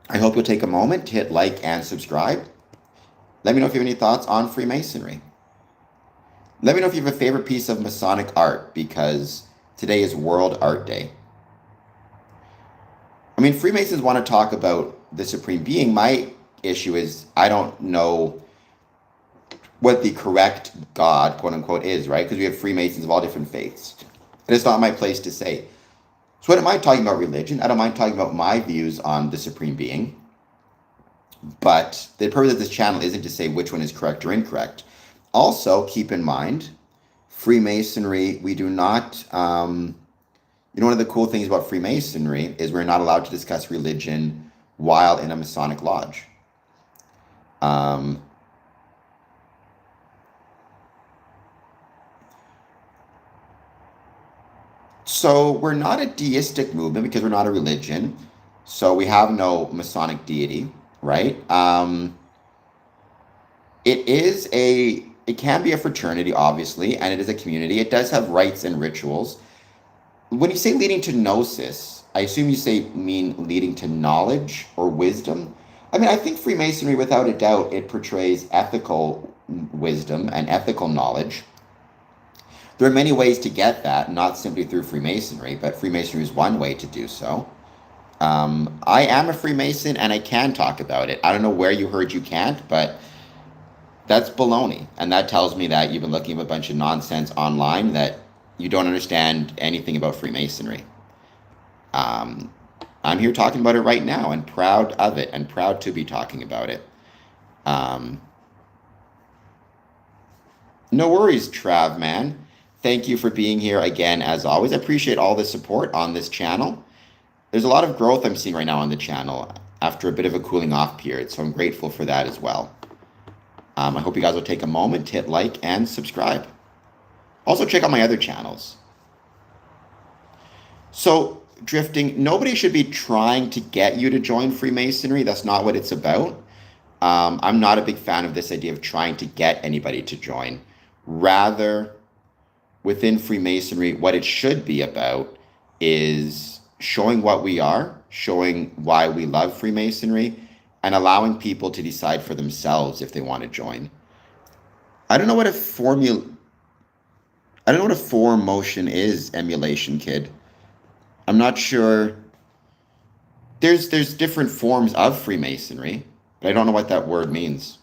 I hope you'll take a moment to hit like and subscribe. Let me know if you have any thoughts on Freemasonry. Let me know if you have a favorite piece of Masonic art, because today is World Art Day. I mean, Freemasons want to talk about the Supreme Being. My issue is I don't know what the correct God, quote unquote, is, right? Because we have Freemasons of all different faiths. And it's not my place to say. So I don't mind talking about religion. I don't mind talking about my views on the Supreme Being. But the purpose of this channel isn't to say which one is correct or incorrect. Also, keep in mind, Freemasonry, we do not, one of the cool things about Freemasonry is we're not allowed to discuss religion while in a Masonic lodge. So we're not a deistic movement because we're not a religion. So we have no Masonic deity, right? It can be a fraternity, obviously, and it is a community. It does have rites and rituals. When you say leading to gnosis, I assume you say mean leading to knowledge or wisdom. I mean, I think Freemasonry, without a doubt, it portrays ethical wisdom and ethical knowledge. There are many ways to get that, not simply through Freemasonry, but Freemasonry is one way to do so. I am a Freemason and I can talk about it. I don't know where you heard you can't, but that's baloney. And that tells me that you've been looking at a bunch of nonsense online that you don't understand anything about Freemasonry. Um, I'm here talking about it right now and proud of it and proud to be talking about it. Um, no worries, Trav, man. Thank you for being here again, as always. I appreciate all the support on this channel. There's a lot of growth I'm seeing right now on the channel after a bit of a cooling off period, so I'm grateful for that as well. I hope you guys will take a moment to hit like and subscribe. Also, check out my other channels. So, drifting, nobody should be trying to get you to join Freemasonry. That's not what it's about. I'm not a big fan of this idea of trying to get anybody to join. Rather, within Freemasonry, what it should be about is showing what we are, showing why we love Freemasonry, and allowing people to decide for themselves if they want to join. I don't know what a form motion is, emulation kid. I'm not sure. There's different forms of Freemasonry, but I don't know what that word means.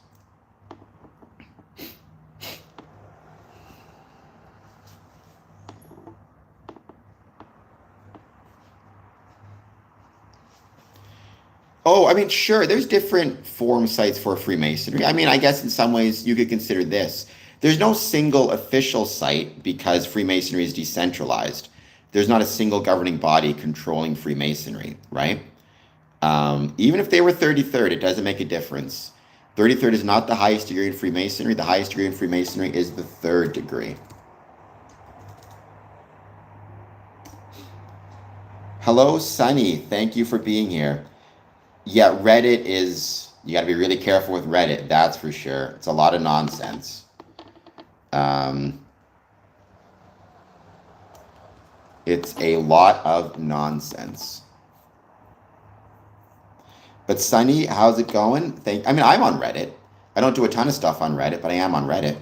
Oh, I mean, sure, there's different forum sites for Freemasonry. I mean, I guess in some ways you could consider this. There's no single official site because Freemasonry is decentralized. There's not a single governing body controlling Freemasonry, right? Even if they were 33rd, it doesn't make a difference. 33rd is not the highest degree in Freemasonry. The highest degree in Freemasonry is the 3rd degree. Hello, Sunny. Thank you for being here. Yeah, Reddit is, you got to be really careful with Reddit, that's for sure. It's a lot of nonsense. It's a lot of nonsense. But Sunny, how's it going? I mean, I'm on Reddit. I don't do a ton of stuff on Reddit, but I am on Reddit.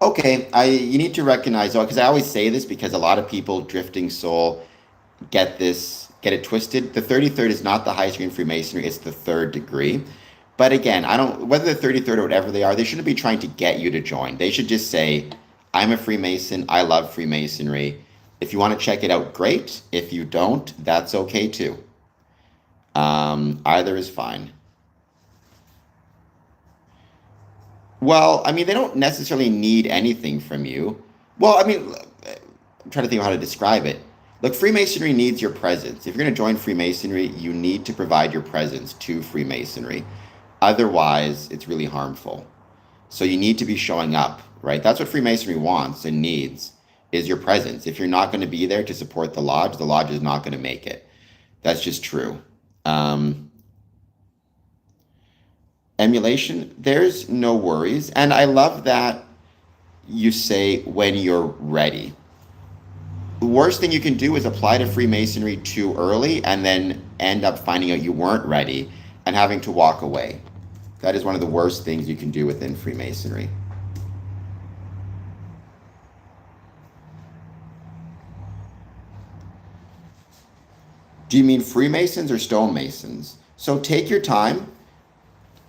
Okay, you need to recognize, because I always say this because a lot of people, Drifting Soul, get it twisted. The 33rd is not the highest degree in Freemasonry, it's the 3rd degree. But again, whether the 33rd or whatever they are, they shouldn't be trying to get you to join. They should just say, I'm a Freemason, I love Freemasonry. If you want to check it out, great. If you don't, that's okay too. Either is fine. Well, I mean, they don't necessarily need anything from you. Well, I mean, I'm trying to think of how to describe it. Look, Freemasonry needs your presence. If you're going to join Freemasonry, you need to provide your presence to Freemasonry. Otherwise, it's really harmful. So you need to be showing up, right? That's what Freemasonry wants and needs, is your presence. If you're not going to be there to support the lodge is not going to make it. That's just true. Emulation, there's no worries. And I love that you say when you're ready. The worst thing you can do is apply to Freemasonry too early and then end up finding out you weren't ready and having to walk away. That is one of the worst things you can do within Freemasonry. Do you mean Freemasons or stonemasons? So take your time.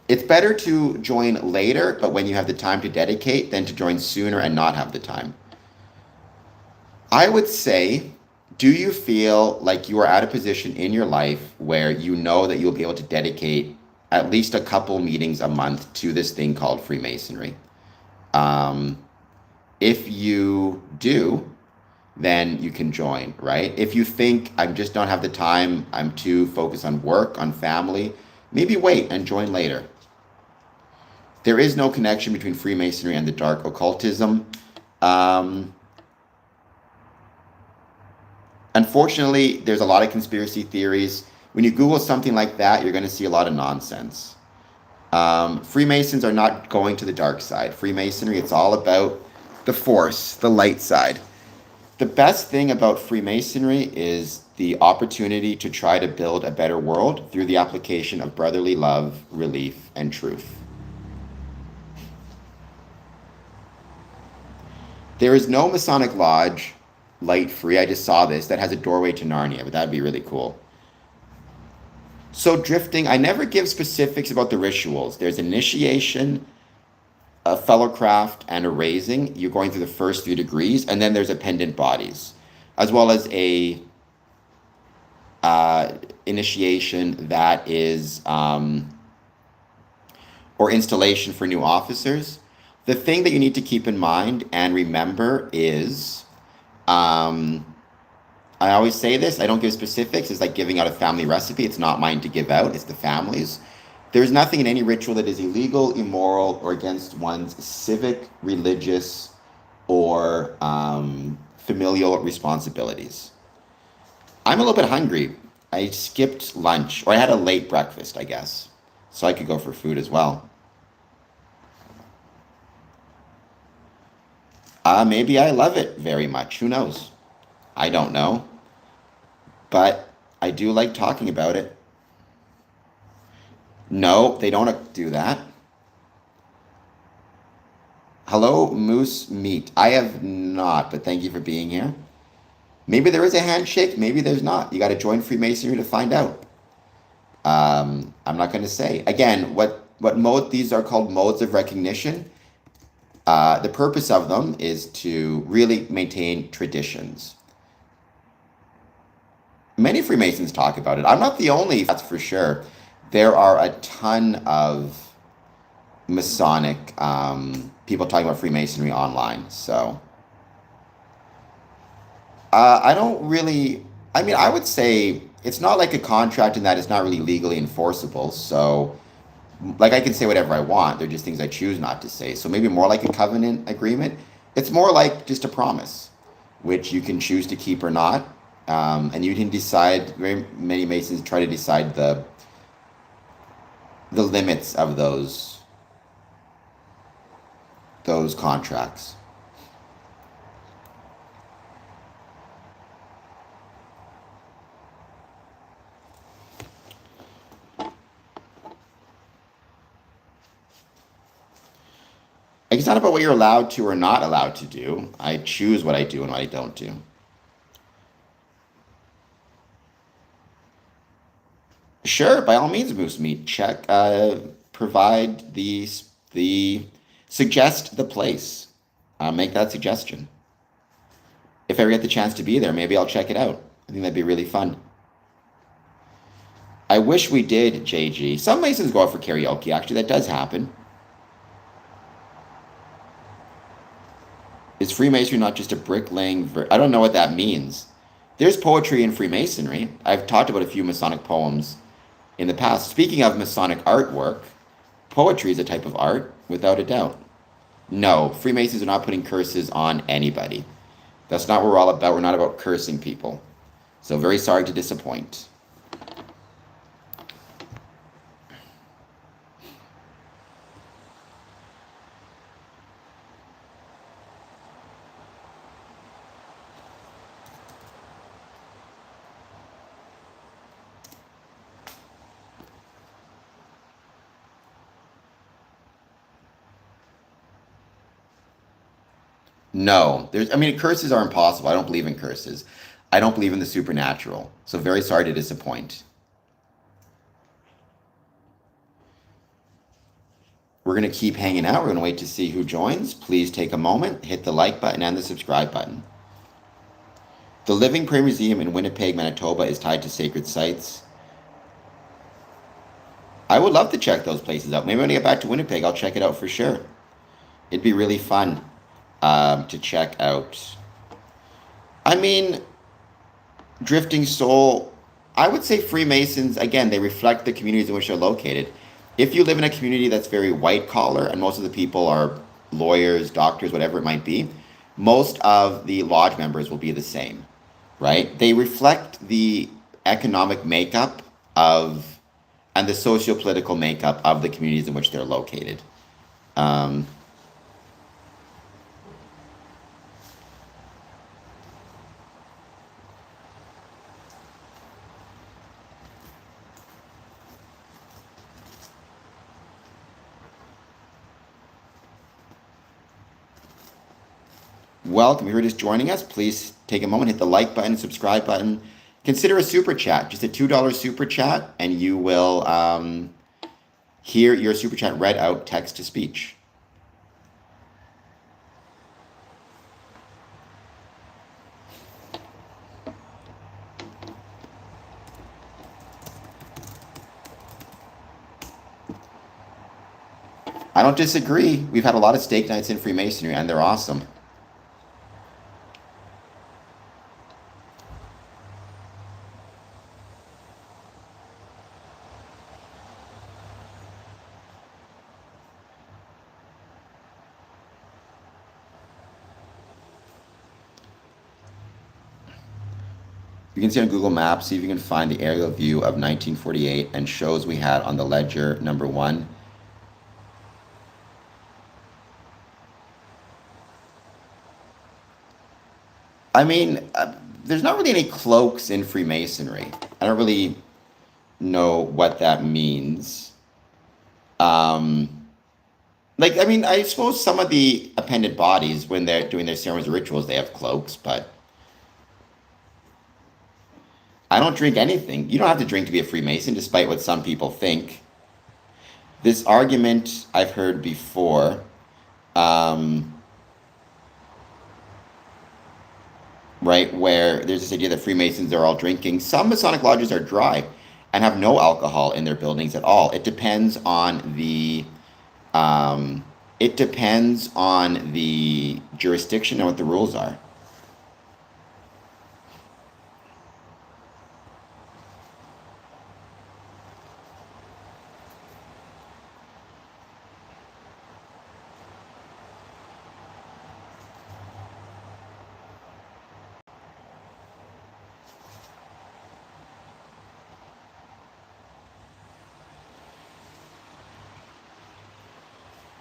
It's better to join later, but when you have the time to dedicate, than to join sooner and not have the time. I would say, do you feel like you are at a position in your life where you know that you'll be able to dedicate at least a couple meetings a month to this thing called Freemasonry? If you do, then you can join, right? If you think, I just don't have the time, I'm too focused on work, on family, maybe wait and join later. There is no connection between Freemasonry and the dark occultism. Unfortunately, there's a lot of conspiracy theories. When you Google something like that, you're going to see a lot of nonsense. Freemasons are not going to the dark side. Freemasonry, it's all about the force, the light side. The best thing about Freemasonry is the opportunity to try to build a better world through the application of brotherly love, relief, and truth. There is no Masonic Lodge, light free, I just saw this, that has a doorway to Narnia, but that'd be really cool. So drifting, I never give specifics about the rituals. There's initiation, a fellowcraft, and a raising. You're going through the first 3 degrees, and then there's appendant bodies, as well as a initiation that is, or installation for new officers. The thing that you need to keep in mind and remember is, I always say this, I don't give specifics. It's like giving out a family recipe. It's not mine to give out, it's the family's. There's nothing in any ritual that is illegal, immoral, or against one's civic, religious, or familial responsibilities. I'm a little bit hungry. I skipped lunch, or I had a late breakfast, I guess. So I could go for food as well. Maybe I love it very much. Who knows? I don't know. But I do like talking about it. No, they don't do that. Hello, Moose Meat. I have not, but thank you for being here. Maybe there is a handshake, maybe there's not. You got to join Freemasonry to find out. I'm not going to say. Again, what mode these are called modes of recognition. The purpose of them is to really maintain traditions. Many Freemasons talk about it. I'm not the only, that's for sure. There are a ton of Masonic people talking about Freemasonry online. So I don't really, I mean, I would say it's not like a contract in that it's not really legally enforceable. So like I can say whatever I want. They're just things I choose not to say. So maybe more like a covenant agreement. It's more like just a promise, which you can choose to keep or not. And you can decide, very many Masons try to decide the limits of those contracts. It's not about what you're allowed to or not allowed to do. I choose what I do and what I don't do. Sure, by all means, Moose Meat. Check, provide suggest the place. Make that suggestion. If I ever get the chance to be there, maybe I'll check it out. I think that'd be really fun. I wish we did, JG. Some Masons go out for karaoke, actually. That does happen. Is Freemasonry not just a bricklaying? I don't know what that means. There's poetry in Freemasonry. I've talked about a few Masonic poems in the past. Speaking of Masonic artwork, poetry is a type of art, without a doubt. No, Freemasons are not putting curses on anybody. That's not what we're all about. We're not about cursing people. So very sorry to disappoint. No, curses are impossible. I don't believe in curses. I don't believe in the supernatural. So very sorry to disappoint. We're going to keep hanging out. We're going to wait to see who joins. Please take a moment, hit the like button and the subscribe button. The Living Prayer Museum in Winnipeg, Manitoba is tied to sacred sites. I would love to check those places out. Maybe when I get back to Winnipeg, I'll check it out for sure. It'd be really fun to check out. I mean, Drifting Soul, I would say Freemasons, again, they reflect the communities in which they're located. If you live in a community that's very white collar and most of the people are lawyers, doctors, whatever it might be, most of the lodge members will be the same, right? They reflect the economic makeup of and the socio-political makeup of the communities in which they're located. welcome. If you're just joining us, please take a moment, hit the like button, subscribe button. Consider a super chat, just a $2 super chat, and you will hear your super chat read out text to speech. I don't disagree. We've had a lot of steak nights in Freemasonry, and they're awesome. You can see on Google Maps, see if you can find the aerial view of 1948 and shows we had on the ledger number 1. I mean, there's not really any cloaks in Freemasonry. I don't really know what that means. I mean, I suppose some of the appended bodies, when they're doing their ceremonies or rituals, they have cloaks, but I don't drink anything. You don't have to drink to be a Freemason, despite what some people think. This argument I've heard before. Right, where there's this idea that Freemasons are all drinking. Some Masonic lodges are dry and have no alcohol in their buildings at all. It depends on the jurisdiction and what the rules are.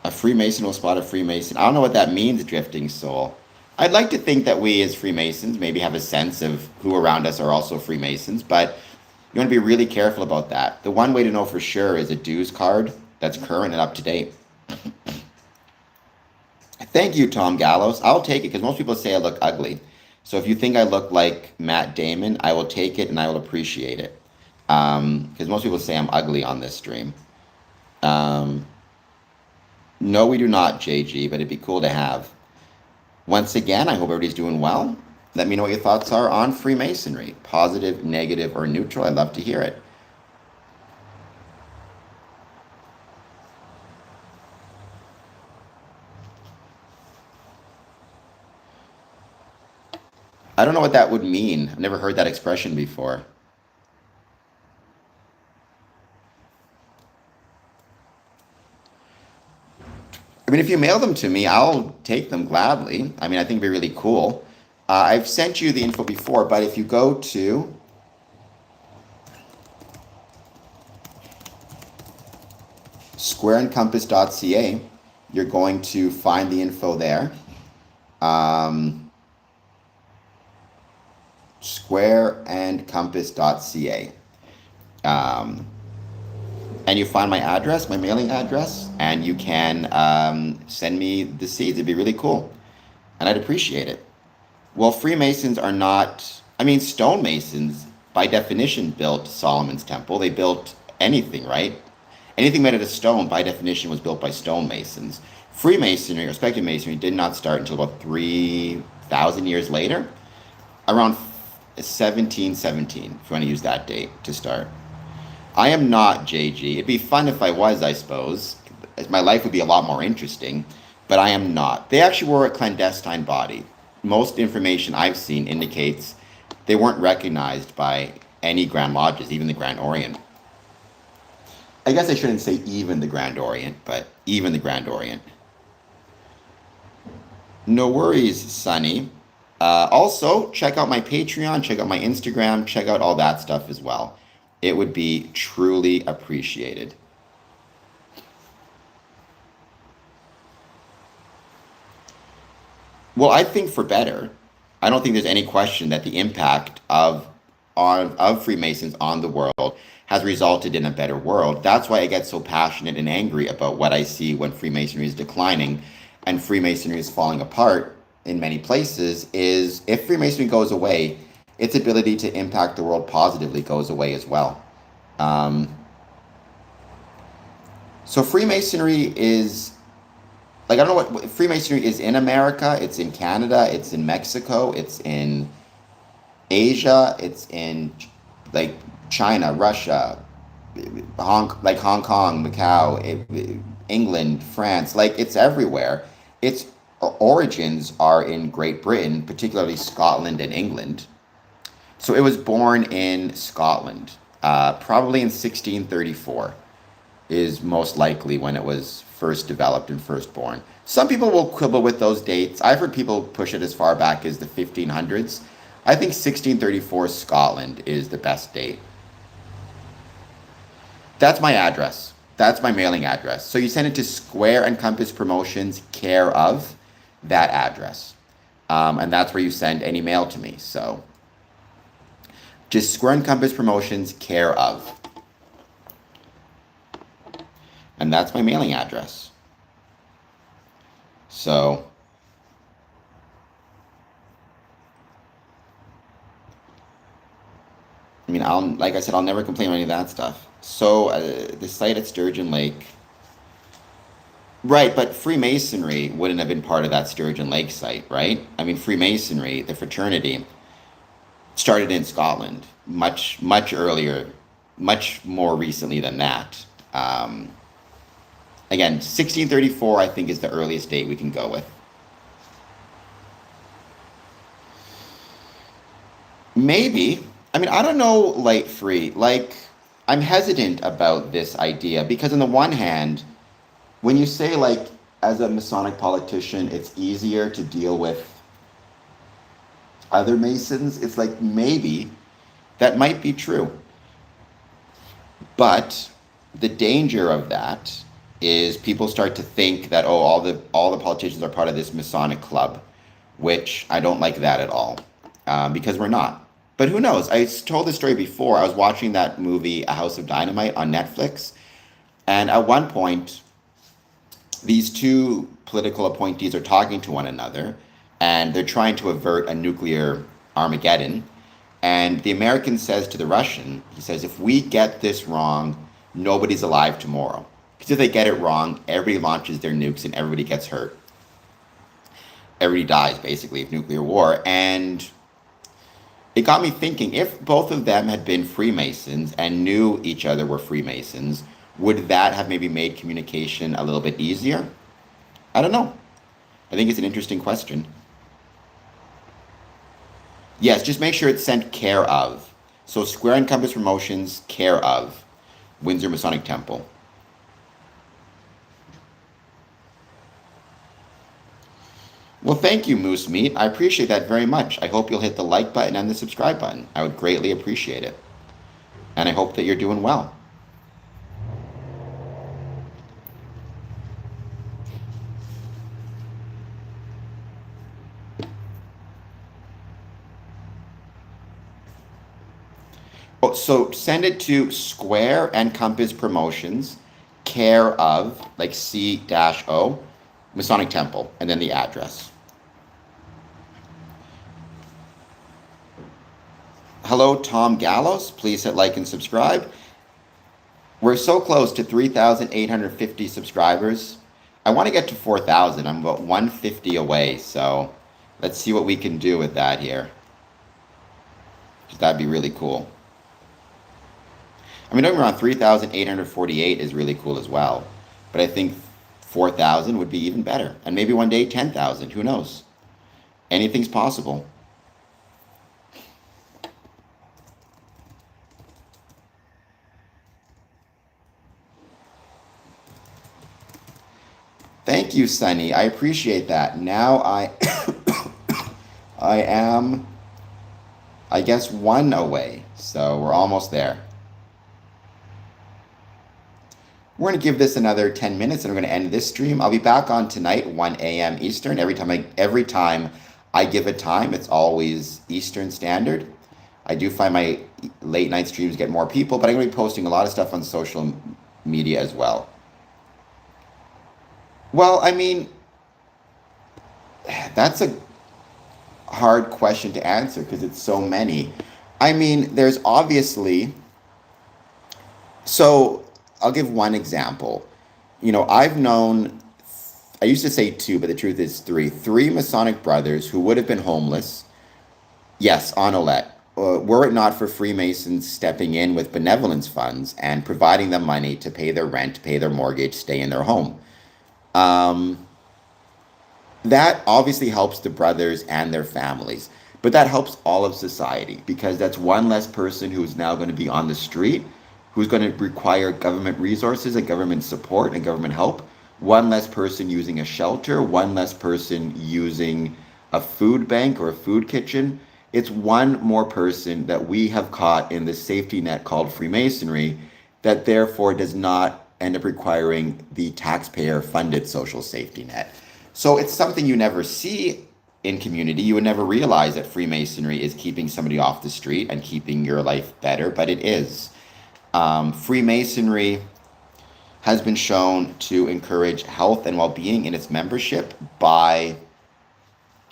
A Freemason will spot a Freemason. I don't know what that means, drifting soul. I'd like to think that we as Freemasons maybe have a sense of who around us are also Freemasons, but you want to be really careful about that. The one way to know for sure is a dues card that's current and up to date. Thank you, Tom Gallows. I'll take it because most people say I look ugly. So if you think I look like Matt Damon, I will take it and I will appreciate it. Because most people say I'm ugly on this stream. No, we do not, JG, but it'd be cool to have. Once again, I hope everybody's doing well. Let me know what your thoughts are on Freemasonry. Positive, negative, or neutral. I'd love to hear it. I don't know what that would mean. I've never heard that expression before. I mean, if you mail them to me, I'll take them gladly. I mean, I think it'd be really cool. I've sent you the info before, but if you go to squareandcompass.ca, you're going to find the info there. Squareandcompass.ca. And you find my address, my mailing address, and you can send me the seeds. It'd be really cool. And I'd appreciate it. Well, Freemasons are not, I mean, stonemasons, by definition, built Solomon's Temple. They built anything, right? Anything made out of stone, by definition, was built by stonemasons. Freemasonry, or speculative masonry, did not start until about 3,000 years later, around 1717, if you want to use that date to start. I am not, JG. It'd be fun if I was, I suppose. My life would be a lot more interesting, but I am not. They actually were a clandestine body. Most information I've seen indicates they weren't recognized by any Grand Lodges, even the Grand Orient. I guess I shouldn't say even the Grand Orient, but even the Grand Orient. No worries, Sonny. Also, check out my Patreon, check out my Instagram, check out all that stuff as well. It would be truly appreciated. Well, I think for better. I don't think there's any question that the impact of Freemasons on the world has resulted in a better world. That's why I get so passionate and angry about what I see when Freemasonry is declining and Freemasonry is falling apart in many places is if Freemasonry goes away, its ability to impact the world positively goes away as well. Um, so Freemasonry is like, I don't know what Freemasonry is in America. It's in Canada. It's in Mexico. It's in Asia. It's in like China, Russia, Hong Kong, Macau, England, France. Like it's everywhere. Its origins are in Great Britain, particularly Scotland and England. So it was born in Scotland, probably in 1634 is most likely when it was first developed and first born. Some people will quibble with those dates. I've heard people push it as far back as the 1500s. I think 1634 Scotland is the best date. That's my address. That's my mailing address. So you send it to Square and Compass Promotions, care of that address. And that's where you send any mail to me. So just Square and Compass Promotions, care of. And that's my mailing address. So I mean, like I said, I'll never complain about any of that stuff. So the site at Sturgeon Lake, right? But Freemasonry wouldn't have been part of that Sturgeon Lake site, right? I mean, Freemasonry, the fraternity, started in Scotland much earlier, much more recently than that. Again, 1634, I think, is the earliest date we can go with. Maybe. I mean, I don't know, light free. Like, I'm hesitant about this idea because, on the one hand, when you say, like, as a Masonic politician, it's easier to deal with other Masons, it's like maybe that might be true. But the danger of that is people start to think that, oh, all the politicians are part of this Masonic club, which I don't like that at all, because we're not. But who knows? I told this story before. I was watching that movie, A House of Dynamite, on Netflix, and at one point, these two political appointees are talking to one another, and they're trying to avert a nuclear Armageddon. And the American says to the Russian, he says, if we get this wrong, nobody's alive tomorrow. Because if they get it wrong, everybody launches their nukes and everybody gets hurt. Everybody dies, basically, of nuclear war. And it got me thinking, if both of them had been Freemasons and knew each other were Freemasons, would that have maybe made communication a little bit easier? I don't know. I think it's an interesting question. Yes, just make sure it's sent care of. So Square and Compass Promotions, care of Windsor Masonic Temple. Well, thank you, Moose Meat. I appreciate that very much. I hope you'll hit the like button and the subscribe button. I would greatly appreciate it. And I hope that you're doing well. Oh, so send it to Square and Compass Promotions, care of, like C-O, Masonic Temple, and then the address. Hello, Tom Gallows. Please hit like and subscribe. We're so close to 3,850 subscribers. I want to get to 4,000. I'm about 150 away, so let's see what we can do with that here. That'd be really cool. I mean, don't get me wrong, 3,848 is really cool as well. But I think 4,000 would be even better. And maybe one day 10,000. Who knows? Anything's possible. Thank you, Sunny. I appreciate that. Now I am, I guess, 1 away. So we're almost there. We're going to give this another 10 minutes and we're going to end this stream. I'll be back on tonight, 1 a.m. Eastern. Every time I give a time, it's always Eastern Standard. I do find my late night streams get more people, but I'm going to be posting a lot of stuff on social media as well. Well, I mean, that's a hard question to answer because it's so many. I mean, there's obviously, so I'll give one example. I've known, I used to say two, but the truth is three Masonic brothers who would have been homeless. Yes, on Olette. Were it not for Freemasons stepping in with benevolence funds and providing them money to pay their rent, pay their mortgage, stay in their home. Um, that obviously helps the brothers and their families, but that helps all of society because that's one less person who's now going to be on the street, who's going to require government resources and government support and government help. One less person using a shelter, one less person using a food bank or a food kitchen. It's one more person that we have caught in the safety net called Freemasonry that therefore does not end up requiring the taxpayer funded social safety net. So it's something you never see in community. You would never realize that Freemasonry is keeping somebody off the street and keeping your life better, but it is. Freemasonry has been shown to encourage health and well-being in its membership by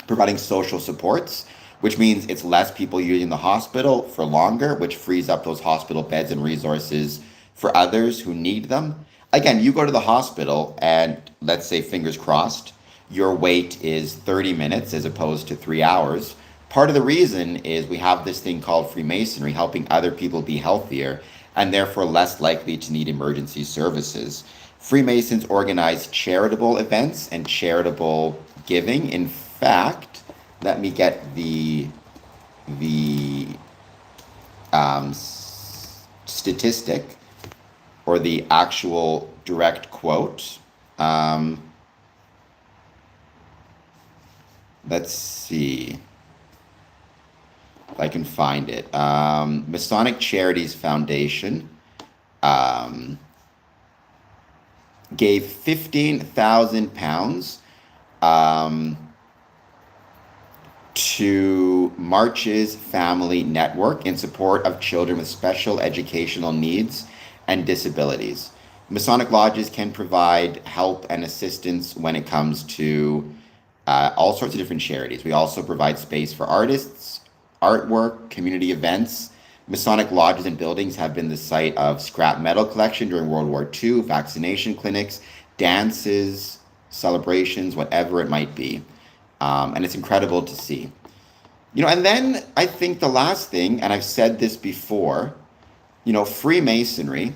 providing social supports, which means it's less people using the hospital for longer, which frees up those hospital beds and resources for others who need them. Again, you go to the hospital and let's say, fingers crossed, your wait is 30 minutes as opposed to 3 hours. Part of the reason is we have this thing called Freemasonry helping other people be healthier and therefore less likely to need emergency services. Freemasons organize charitable events and charitable giving. In fact, let me get the statistic or the actual direct quote. Let's see if I can find it. Masonic Charities Foundation gave £15,000 to March's Family Network in support of children with special educational needs and disabilities. Masonic lodges can provide help and assistance when it comes to all sorts of different charities. We also provide space for artists, artwork, community events. Masonic lodges and buildings have been the site of scrap metal collection during World War II, vaccination clinics, dances, celebrations, whatever it might be. And it's incredible to see. And then I think the last thing, and I've said this before, Freemasonry,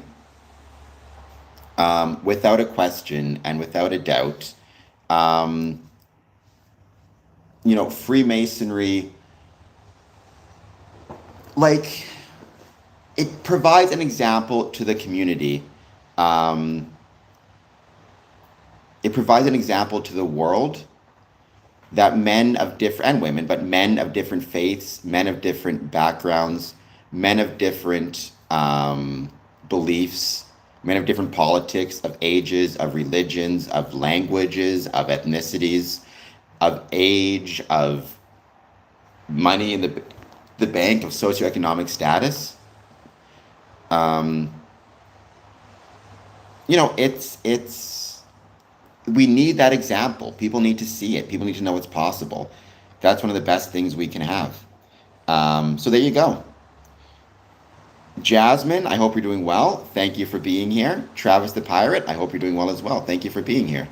without a question and without a doubt, Freemasonry, like, it provides an example to the community. It provides an example to the world that men of different, and women, but men of different faiths, men of different backgrounds, men of different beliefs, men of different politics, of ages, of religions, of languages, of ethnicities, of age, of money in the bank, of socioeconomic status. It's we need that example. People need to see it. People need to know it's possible. That's one of the best things we can have. So there you go. Jasmine, I hope you're doing well. Thank you for being here. Travis the Pirate, I hope you're doing well as well. Thank you for being here.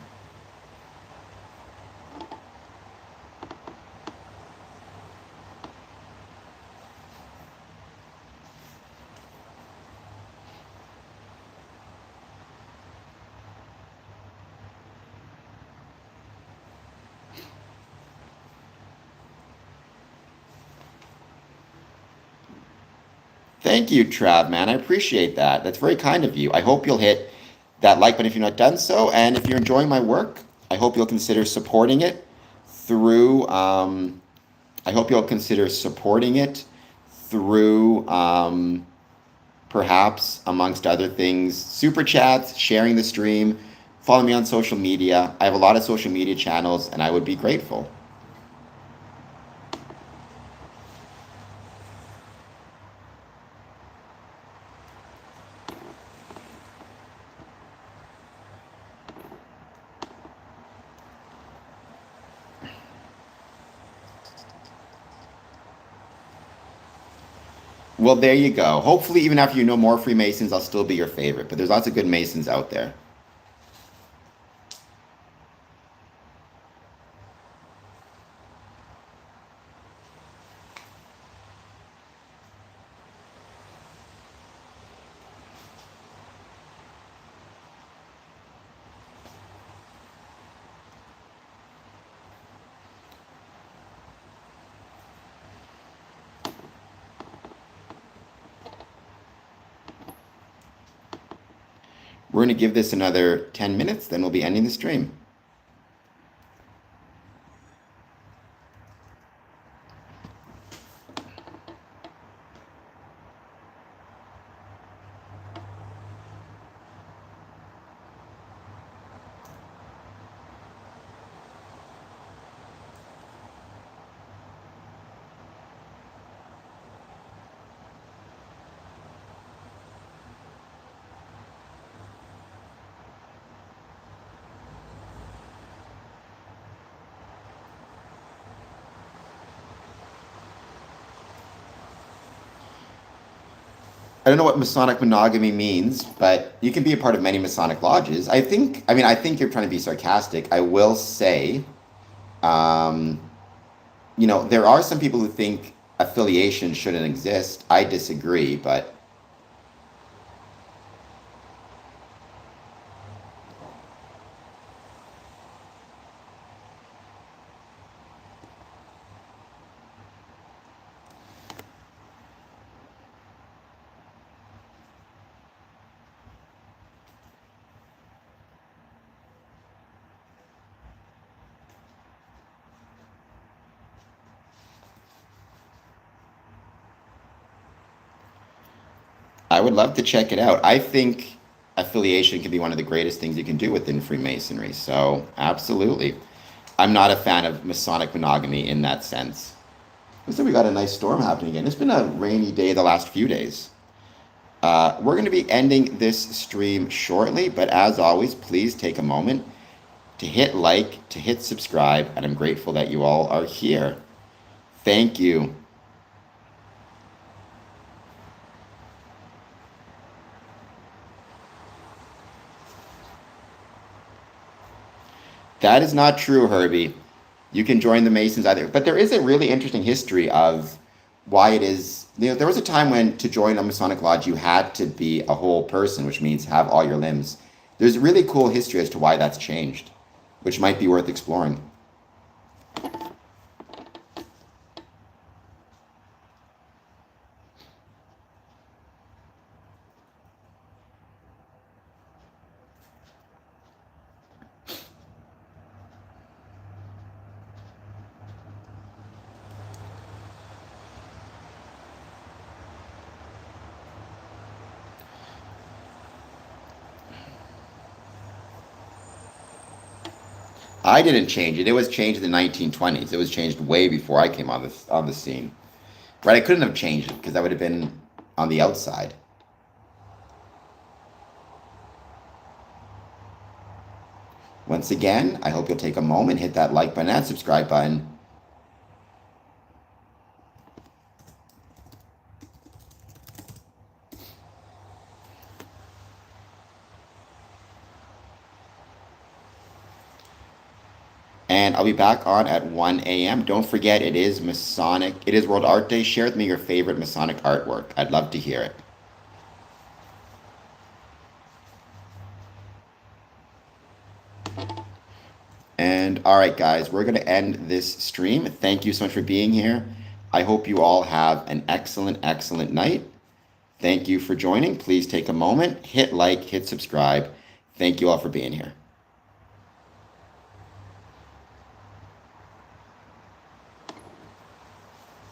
Thank you, Trav, man. I appreciate that. That's very kind of you. I hope you'll hit that like button if you've not done so. And if you're enjoying my work, I hope you'll consider supporting it through, I hope you'll consider supporting it through, perhaps, amongst other things, super chats, sharing the stream, follow me on social media. I have a lot of social media channels, and I would be grateful. Well, there you go. Hopefully, even after you know more Freemasons, I'll still be your favorite. But there's lots of good Masons out there. We're going to give this another 10 minutes, then we'll be ending the stream. I don't know what Masonic monogamy means, but you can be a part of many Masonic lodges. I think you're trying to be sarcastic. I will say, um, there are some people who think affiliation shouldn't exist. I disagree, but I would love to check it out. I think affiliation can be one of the greatest things you can do within Freemasonry. So, absolutely. I'm not a fan of Masonic monogamy in that sense. Looks like we got a nice storm happening again. It's been a rainy day the last few days. We're going to be ending this stream shortly, but as always, please take a moment to hit like, to hit subscribe, and I'm grateful that you all are here. Thank you. That is not true, Herbie. You can join the Masons either. But there is a really interesting history of why it is. There was a time when to join a Masonic lodge, you had to be a whole person, which means have all your limbs. There's a really cool history as to why that's changed, which might be worth exploring. I didn't change it. It was changed in the 1920s. It was changed way before I came on the scene. Right? I couldn't have changed it because I would have been on the outside. Once again, I hope you'll take a moment, hit that like button and subscribe button. And I'll be back on at 1 a.m. Don't forget, it is World Art Day. Share with me your favorite Masonic artwork. I'd love to hear it. And all right, guys, we're going to end this stream. Thank you so much for being here. I hope you all have an excellent, excellent night. Thank you for joining. Please take a moment, hit like, hit subscribe. Thank you all for being here.